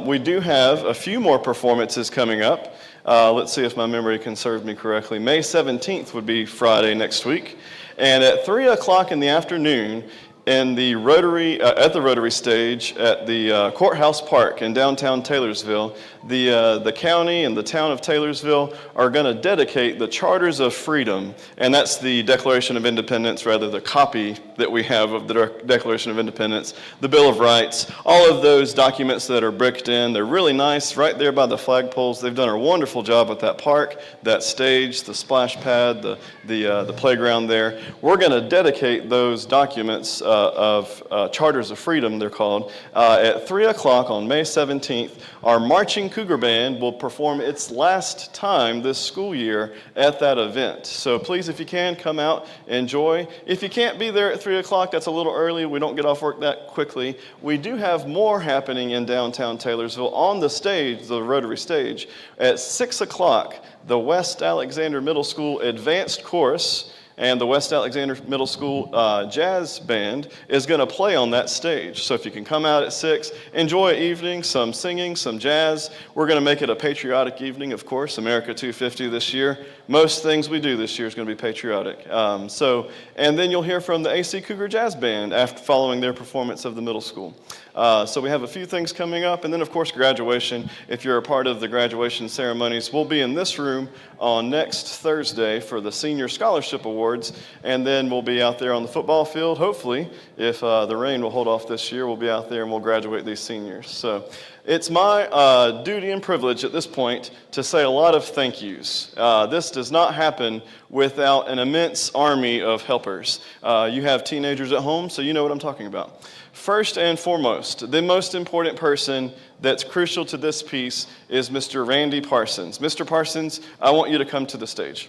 We do have a few more performances coming up. Let's see if my memory can serve me correctly. May 17th would be Friday next week, and at 3 o'clock in the afternoon, in the Rotary, at the Rotary stage at the Courthouse Park in downtown Taylorsville, the county and the town of Taylorsville are going to dedicate the Charters of Freedom, and that's the Declaration of Independence, rather the copy that we have of the Declaration of Independence, the Bill of Rights, all of those documents that are bricked in. They're really nice right there by the flagpoles. They've done a wonderful job with that park, that stage, the splash pad, the playground there. We're going to dedicate those documents of Charters of Freedom, they're called, at 3 o'clock on May 17th. Our Marching Cougar Band will perform its last time this school year at that event. So please, if you can, come out, enjoy. If you can't be there at 3 o'clock, that's a little early. We don't get off work that quickly. We do have more happening in downtown Taylorsville on the stage, the Rotary stage. At 6 o'clock, the West Alexander Middle School Advanced Chorus and the West Alexander Middle School Jazz Band is going to play on that stage. So if you can come out at 6, enjoy an evening, some singing, some jazz. We're going to make it a patriotic evening, of course, America 250 this year. Most things we do this year is going to be patriotic. And then you'll hear from the AC Cougar Jazz Band following their performance of the middle school. So we have a few things coming up, and then of course graduation. If you're a part of the graduation ceremonies, we'll be in this room on next Thursday for the Senior Scholarship Awards, and then we'll be out there on the football field. Hopefully, if the rain will hold off this year, we'll be out there and we'll graduate these seniors. So it's my duty and privilege at this point to say a lot of thank yous. This does not happen without an immense army of helpers. You have teenagers at home, so you know what I'm talking about. First and foremost, the most important person that's crucial to this piece is Mr. Randy Parsons. Mr. Parsons, I want you to come to the stage.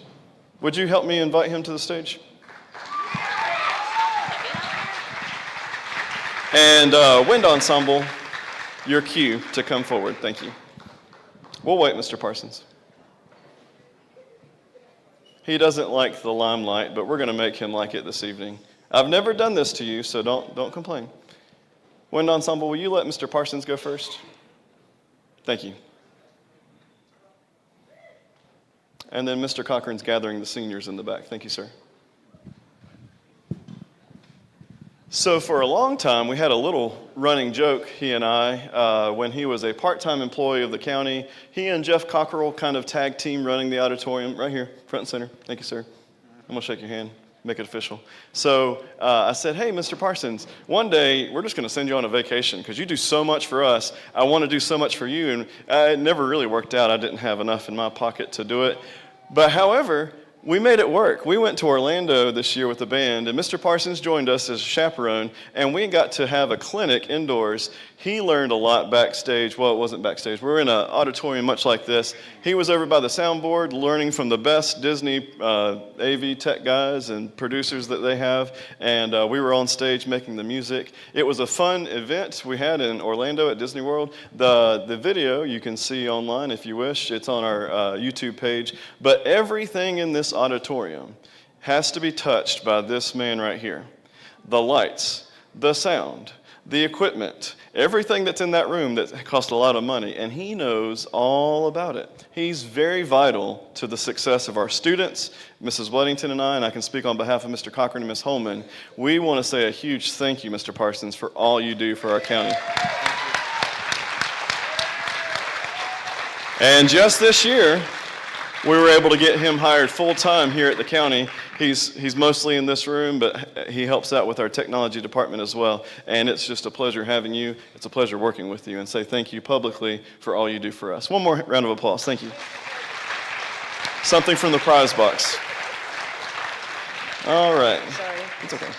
Would you help me invite him to the stage? And Wind Ensemble, your cue to come forward. Thank you. We'll wait, Mr. Parsons. He doesn't like the limelight, but we're going to make him like it this evening. I've never done this to you, so don't complain. Wind Ensemble, will you let Mr. Parsons go first? Thank you. And then Mr. Cochran's gathering the seniors in the back. Thank you, sir. So for a long time, we had a little running joke, he and I, when he was a part-time employee of the county. He and Jeff Cockerell kind of tag team running the auditorium right here, front and center. Thank you, sir. I'm going to shake your hand. Make it official. So I said, hey, Mr. Parsons, one day we're just going to send you on a vacation because you do so much for us. I want to do so much for you. And it never really worked out. I didn't have enough in my pocket to do it. But however, We made it work. We went to Orlando this year with the band, and Mr. Parsons joined us as a chaperone, and we got to have a clinic indoors. He learned a lot backstage. Well, it wasn't backstage. We were in an auditorium much like this. He was over by the soundboard learning from the best Disney AV tech guys and producers that they have, and we were on stage making the music. It was a fun event we had in Orlando at Disney World. The video you can see online if you wish. It's on our YouTube page. But everything in this auditorium has to be touched by this man right here. The lights, the sound, the equipment, everything that's in that room that cost a lot of money, and he knows all about it. He's very vital to the success of our students, Mrs. Weddington and I can speak on behalf of Mr. Cochran and Ms. Holman. We want to say a huge thank you, Mr. Parsons, for all you do for our county. And just this year, we were able to get him hired full-time here at the county. He's mostly in this room, but he helps out with our technology department as well. And it's just a pleasure having you. It's a pleasure working with you, and say thank you publicly for all you do for us. One more round of applause. Thank you. Something from the prize box. All right. Sorry. It's okay.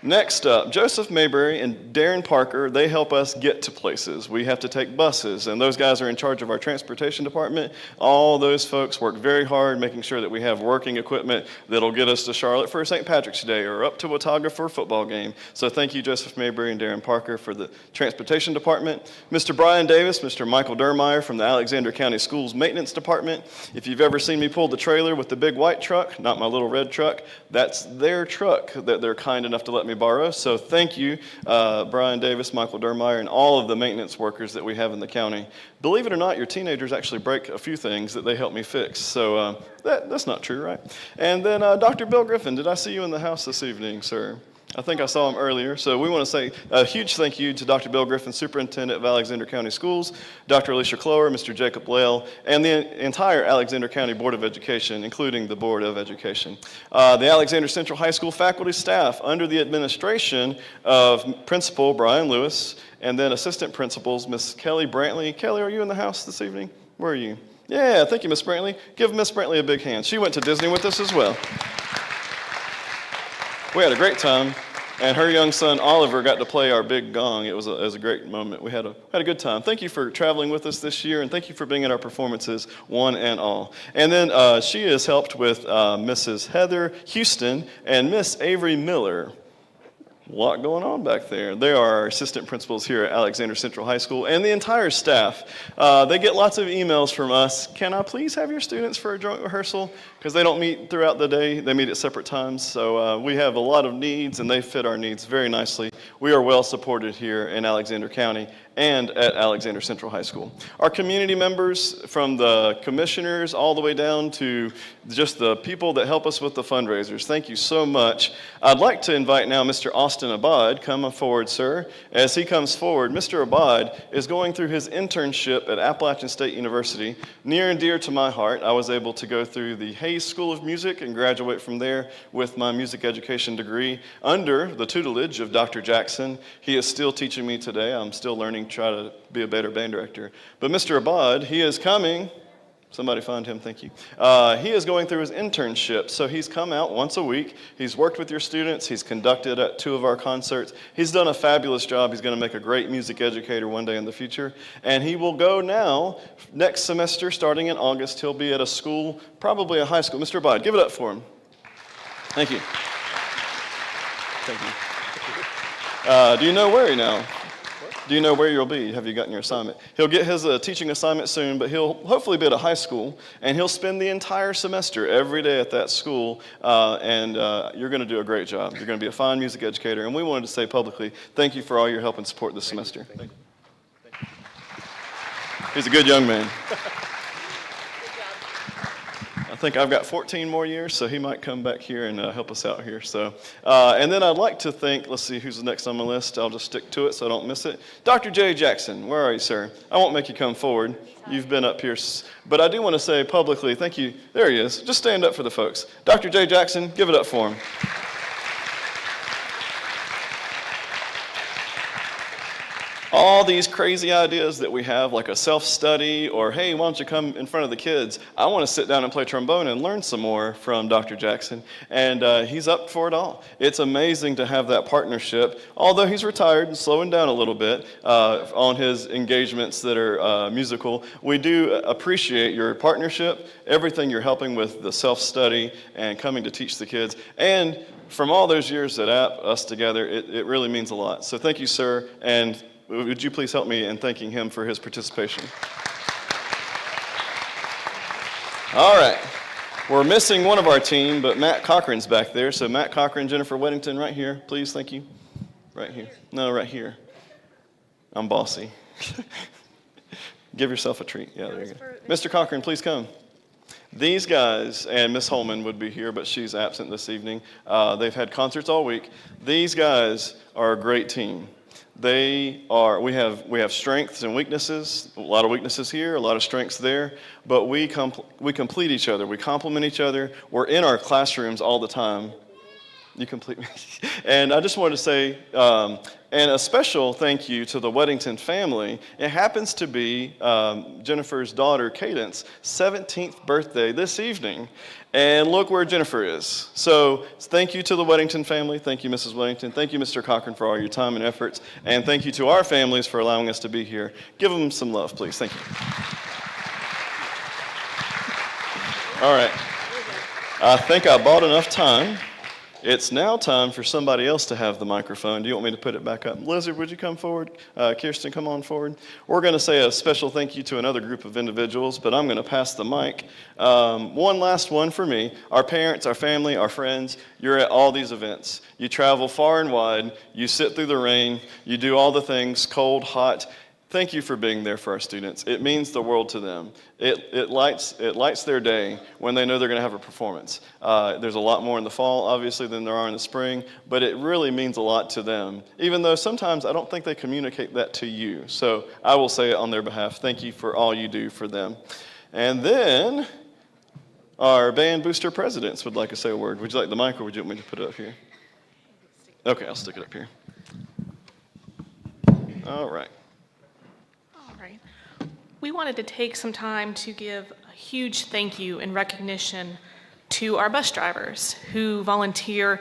Next up, Joseph Mayberry and Darren Parker, they help us get to places. We have to take buses, and those guys are in charge of our transportation department. All those folks work very hard making sure that we have working equipment that'll get us to Charlotte for St. Patrick's Day or up to Watauga for a football game. So thank you, Joseph Mayberry and Darren Parker, for the transportation department. Mr. Brian Davis, Mr. Michael Dermeyer from the Alexander County Schools Maintenance Department. If you've ever seen me pull the trailer with the big white truck, not my little red truck, that's their truck that they're kind enough to let me borrow. So thank you, Brian Davis, Michael Dermeyer, and all of the maintenance workers that we have in the county. Believe it or not, your teenagers actually break a few things that they help me fix. So that's not true, right? And then Dr. Bill Griffin, did I see you in the house this evening, sir? I think I saw him earlier. So we want to say a huge thank you to Dr. Bill Griffin, Superintendent of Alexander County Schools, Dr. Alicia Clower, Mr. Jacob Lale, and the entire Alexander County Board of Education, including the Board of Education. The Alexander Central High School faculty staff under the administration of Principal Brian Lewis, and then assistant principals, Miss Kelly Brantley. Kelly, are you in the house this evening? Where are you? Yeah, thank you, Miss Brantley. Give Miss Brantley a big hand. She went to Disney with us as well. We had a great time, and her young son Oliver got to play our big gong. It was a great moment. We had a good time. Thank you for traveling with us this year, and thank you for being at our performances, one and all. And then she has helped with Mrs. Heather Houston and Miss Avery Miller. A lot going on back there. They are our assistant principals here at Alexander Central High School, and the entire staff. They get lots of emails from us. Can I please have your students for a joint rehearsal? Because they don't meet throughout the day. They meet at separate times. So we have a lot of needs, and they fit our needs very nicely. We are well supported here in Alexander County and at Alexander Central High School. Our community members, from the commissioners all the way down to just the people that help us with the fundraisers, thank you so much. I'd like to invite now Mr. Austin Abad. Come forward, sir. As he comes forward, Mr. Abad is going through his internship at Appalachian State University. Near and dear to my heart, I was able to go through the Hayes School of Music and graduate from there with my music education degree under the tutelage of Dr. Jackson. He is still teaching me today. I'm still learning, try to be a better band director. But Mr. Abad, he is coming. Somebody find him, thank you. He is going through his internship, so he's come out once a week. He's worked with your students. He's conducted at 2 of our concerts. He's done a fabulous job. He's going to make a great music educator one day in the future. And he will go now, next semester, starting in August. He'll be at a school, probably a high school. Mr. Abad, give it up for him. Thank you. Thank you. Do you know where he now? Do you know where you'll be? Have you gotten your assignment? He'll get his teaching assignment soon, but he'll hopefully be at a high school, and he'll spend the entire semester every day at that school, and you're going to do a great job. You're going to be a fine music educator, and we wanted to say publicly, thank you for all your help and support this semester. Thank you. He's a good young man. I think I've got 14 more years, so he might come back here and help us out here. So, and then I'd like to thank, let's see who's next on my list. I'll just stick to it so I don't miss it. Dr. J. Jackson, where are you, sir? I won't make you come forward. You've been up here. But I do want to say publicly, thank you. There he is. Just stand up for the folks. Dr. J. Jackson, give it up for him. all these crazy ideas that we have, like a self-study, or hey, why don't you come in front of the kids? I want to sit down and play trombone and learn some more from Dr. Jackson, and he's up for it all. It's amazing to have that partnership, although he's retired and slowing down a little bit on his engagements that are musical. We do appreciate your partnership, everything you're helping with the self-study and coming to teach the kids, and from all those years at App, us together, it really means a lot. So thank you, sir, and would you please help me in thanking him for his participation? All right. We're missing one of our team, but Matt Cochran's back there. So Matt Cochran, Jennifer Weddington, right here. Please, thank you. Right here. No, right here. I'm bossy. Give yourself a treat. Yeah, there you go. Mr. Cochran, please come. These guys, and Miss Holman would be here, but she's absent this evening. They've had concerts all week. These guys are a great team. We have strengths and weaknesses, a lot of weaknesses here, a lot of strengths there, but we complete each other. We complement each other. We're in our classrooms all the time. You complete me. And I just wanted to say, and a special thank you to the Weddington family. It happens to be Jennifer's daughter, Cadence's 17th birthday this evening. And look where Jennifer is. So thank you to the Weddington family. Thank you, Mrs. Weddington. Thank you, Mr. Cochran, for all your time and efforts. And thank you to our families for allowing us to be here. Give them some love, please. Thank you. All right. I think I bought enough time. It's now time for somebody else to have the microphone. Do you want me to put it back up? Lizard, would you come forward? Kirsten, come on forward. We're going to say a special thank you to another group of individuals, but I'm going to pass the mic. One last one for me. Our parents, our family, our friends, you're at all these events. You travel far and wide. You sit through the rain. You do all the things, cold, hot. Thank you for being there for our students. It means the world to them. It lights their day when they know they're going to have a performance. There's a lot more in the fall, obviously, than there are in the spring, but it really means a lot to them, even though sometimes I don't think they communicate that to you. So I will say it on their behalf. Thank you for all you do for them. And then our band booster presidents would like to say a word. Would you like the mic, or would you want me to put it up here? Okay, I'll stick it up here. All right. We wanted to take some time to give a huge thank you and recognition to our bus drivers who volunteer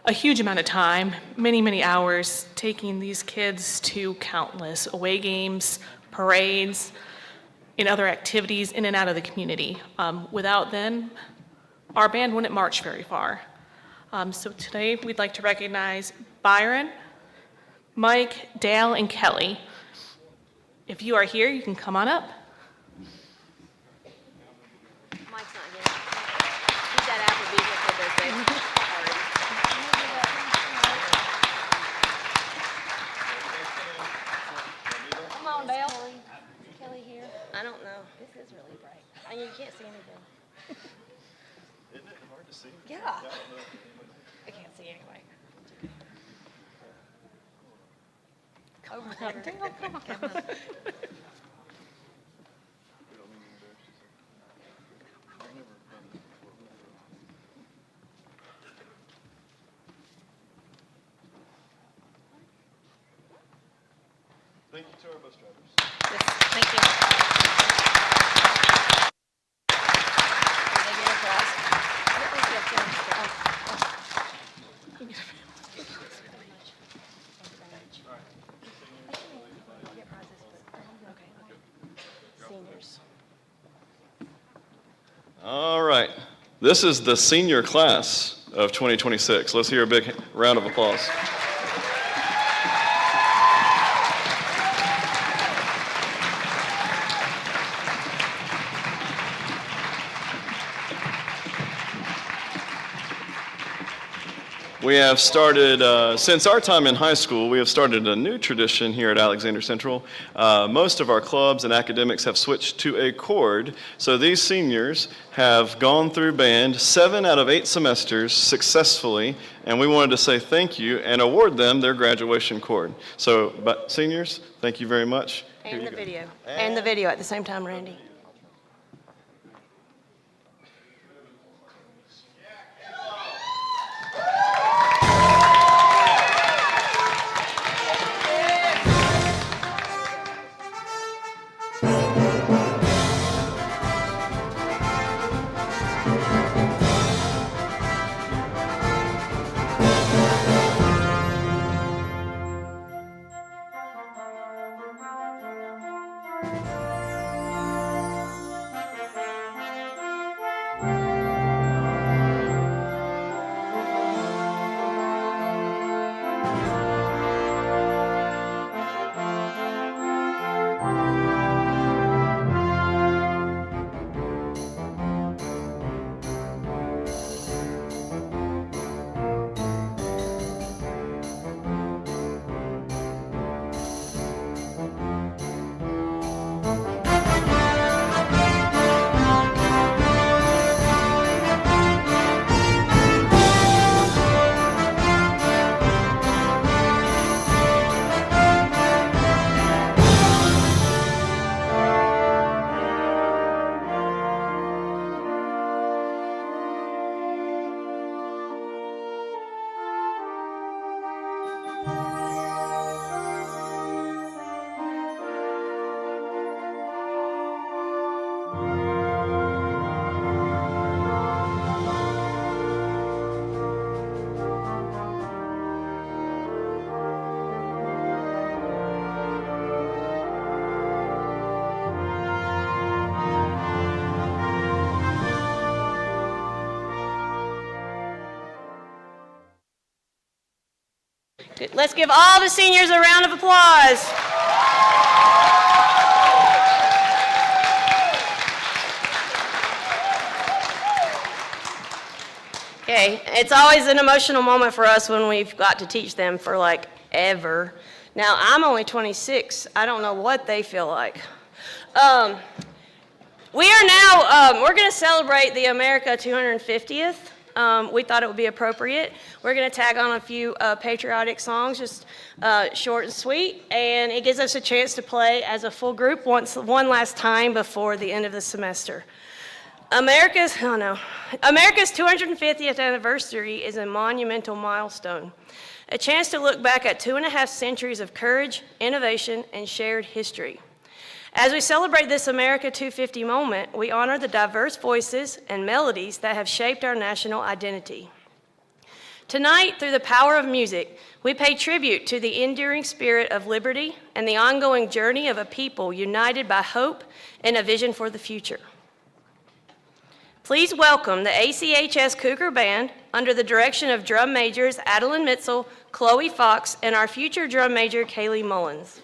a huge amount of time, many, many hours, taking these kids to countless away games, parades, and other activities in and out of the community. Without them, our band wouldn't march very far. So today we'd like to recognize Byron, Mike, Dale, and Kelly. If you are here, you can come on up. Mike's not here. He's at Applebee's at their birthday party. Come on, Dale. Kelly here? I don't know. This is really bright. I mean, you can't see anything. Isn't it hard to see? Yeah. I can't see anyway. Over there. Come on. Thank you to our bus drivers. Yes, thank you. Did they get a prize? I don't think they have Seniors. All right. This is the senior class of 2026. Let's hear a big round of applause. We have started, since our time in high school, we have started a new tradition here at Alexander Central. Most of our clubs and academics have switched to a chord. So these seniors have gone through band 7 out of 8 semesters successfully, and we wanted to say thank you and award them their graduation chord. So, but seniors, thank you very much. And the video. And the video at the same time, Randy. Let's give all the seniors a round of applause. Okay, it's always an emotional moment for us when we've got to teach them for like ever. Now, I'm only 26. I don't know what they feel like. We are now, we're going to celebrate the America 250th. We thought it would be appropriate. We're going to tag on a few patriotic songs, just short and sweet, and it gives us a chance to play as a full group one last time before the end of the semester. America's 250th anniversary is a monumental milestone, a chance to look back at 2.5 centuries of courage, innovation, and shared history. As we celebrate this America 250 moment, we honor the diverse voices and melodies that have shaped our national identity. Tonight, through the power of music, we pay tribute to the enduring spirit of liberty and the ongoing journey of a people united by hope and a vision for the future. Please welcome the ACHS Cougar Band under the direction of drum majors Adeline Mitzel, Chloe Fox, and our future drum major Kaylee Mullins.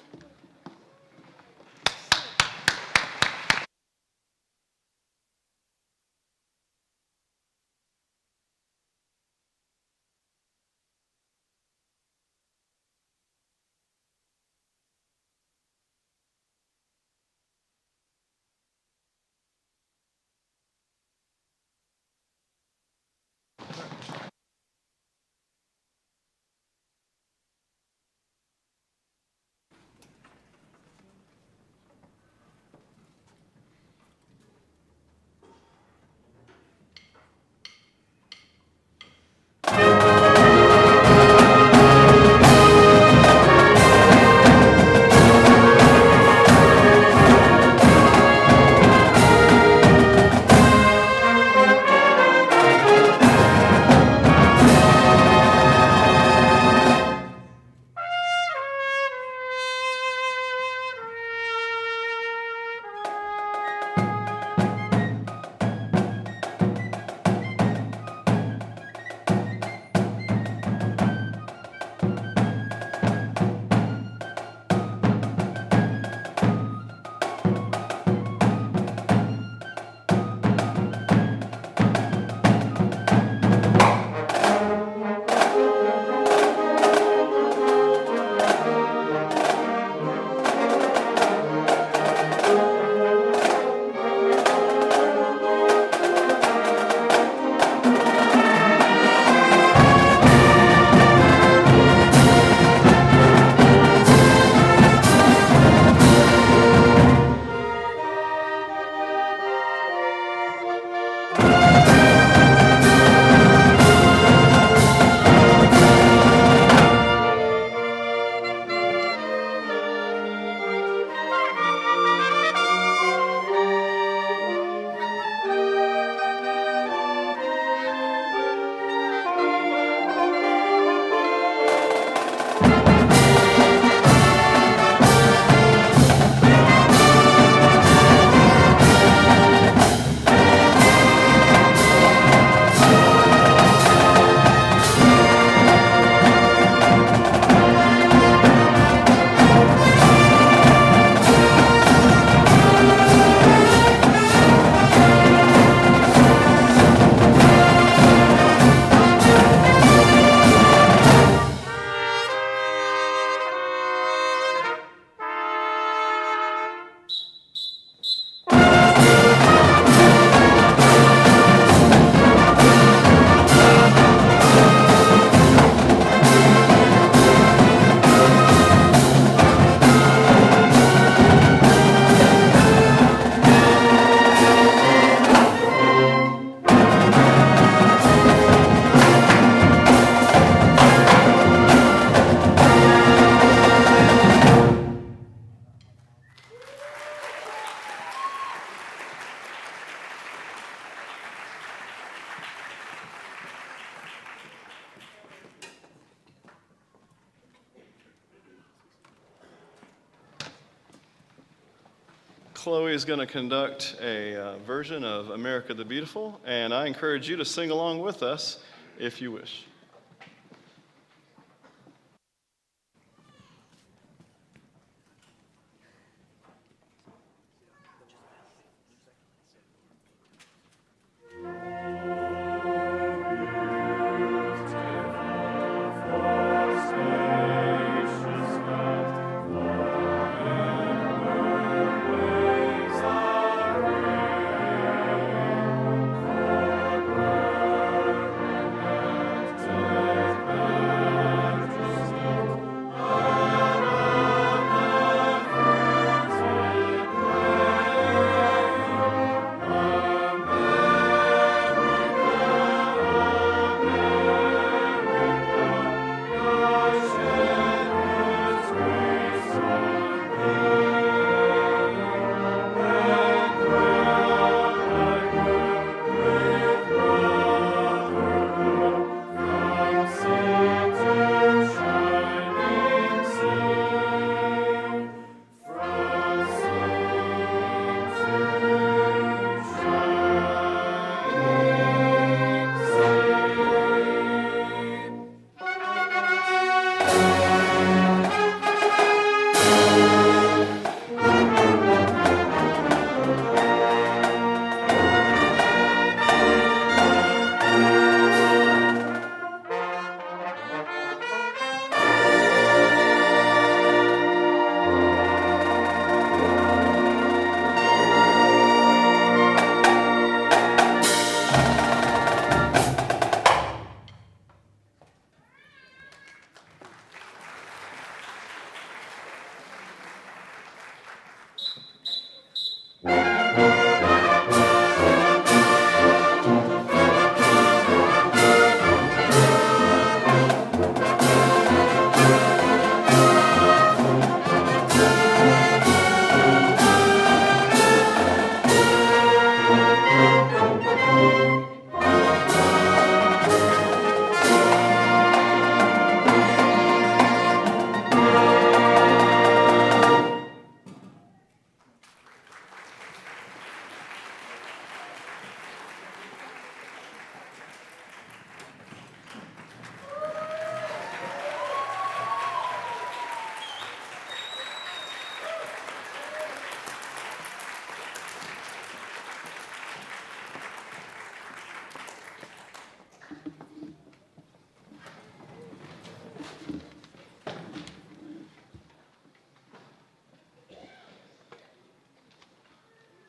Chloe is going to conduct a version of America the Beautiful, and I encourage you to sing along with us if you wish.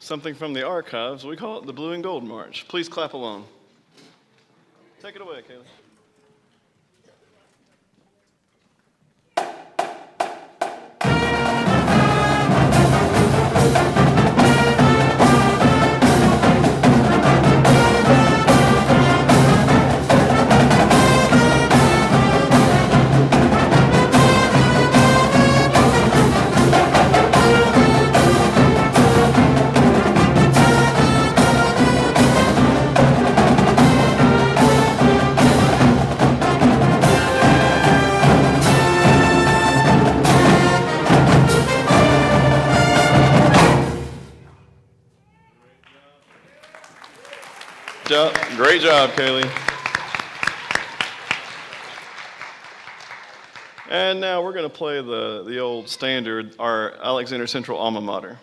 something from the archives. We call it the Blue and Gold March. Please clap along. Take it away, Kaylee. Great job, Kaylee. And now we're going to play the old standard, our Alexander Central alma mater.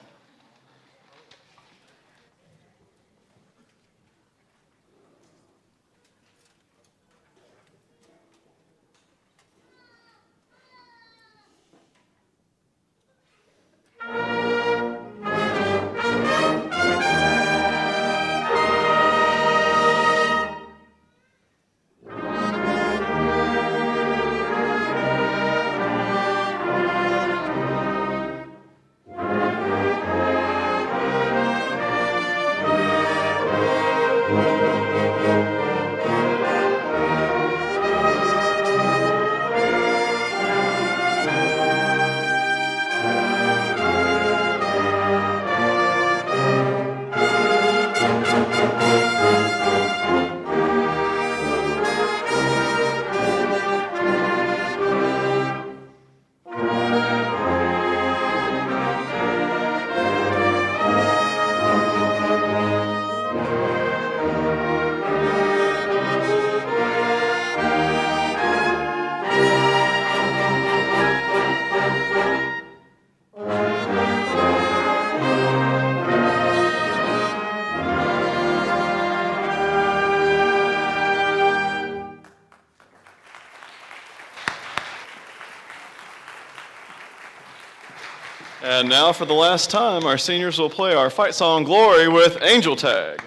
And now, for the last time, our seniors will play our fight song, Glory, with Angel Tag.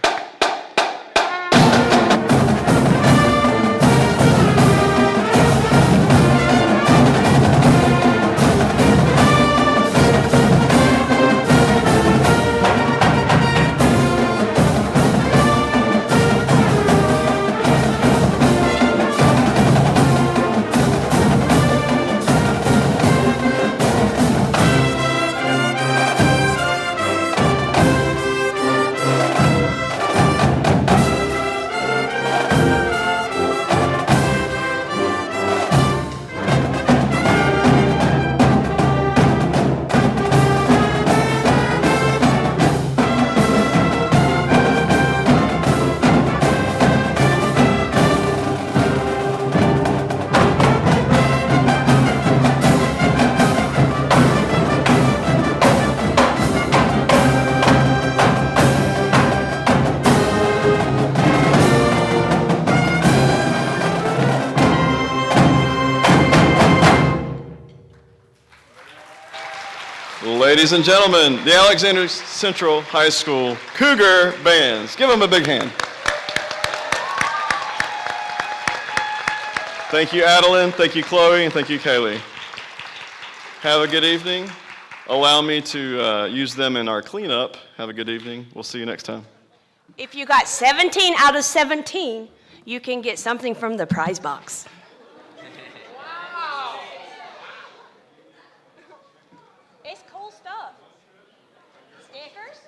Ladies and gentlemen, the Alexander Central High School Cougar Bands. Give them a big hand. Thank you, Adeline. Thank you, Chloe. And thank you, Kaylee. Have a good evening. Allow me to use them in our cleanup. Have a good evening. We'll see you next time. If you got 17 out of 17, you can get something from the prize box. It's cool stuff. Stickers.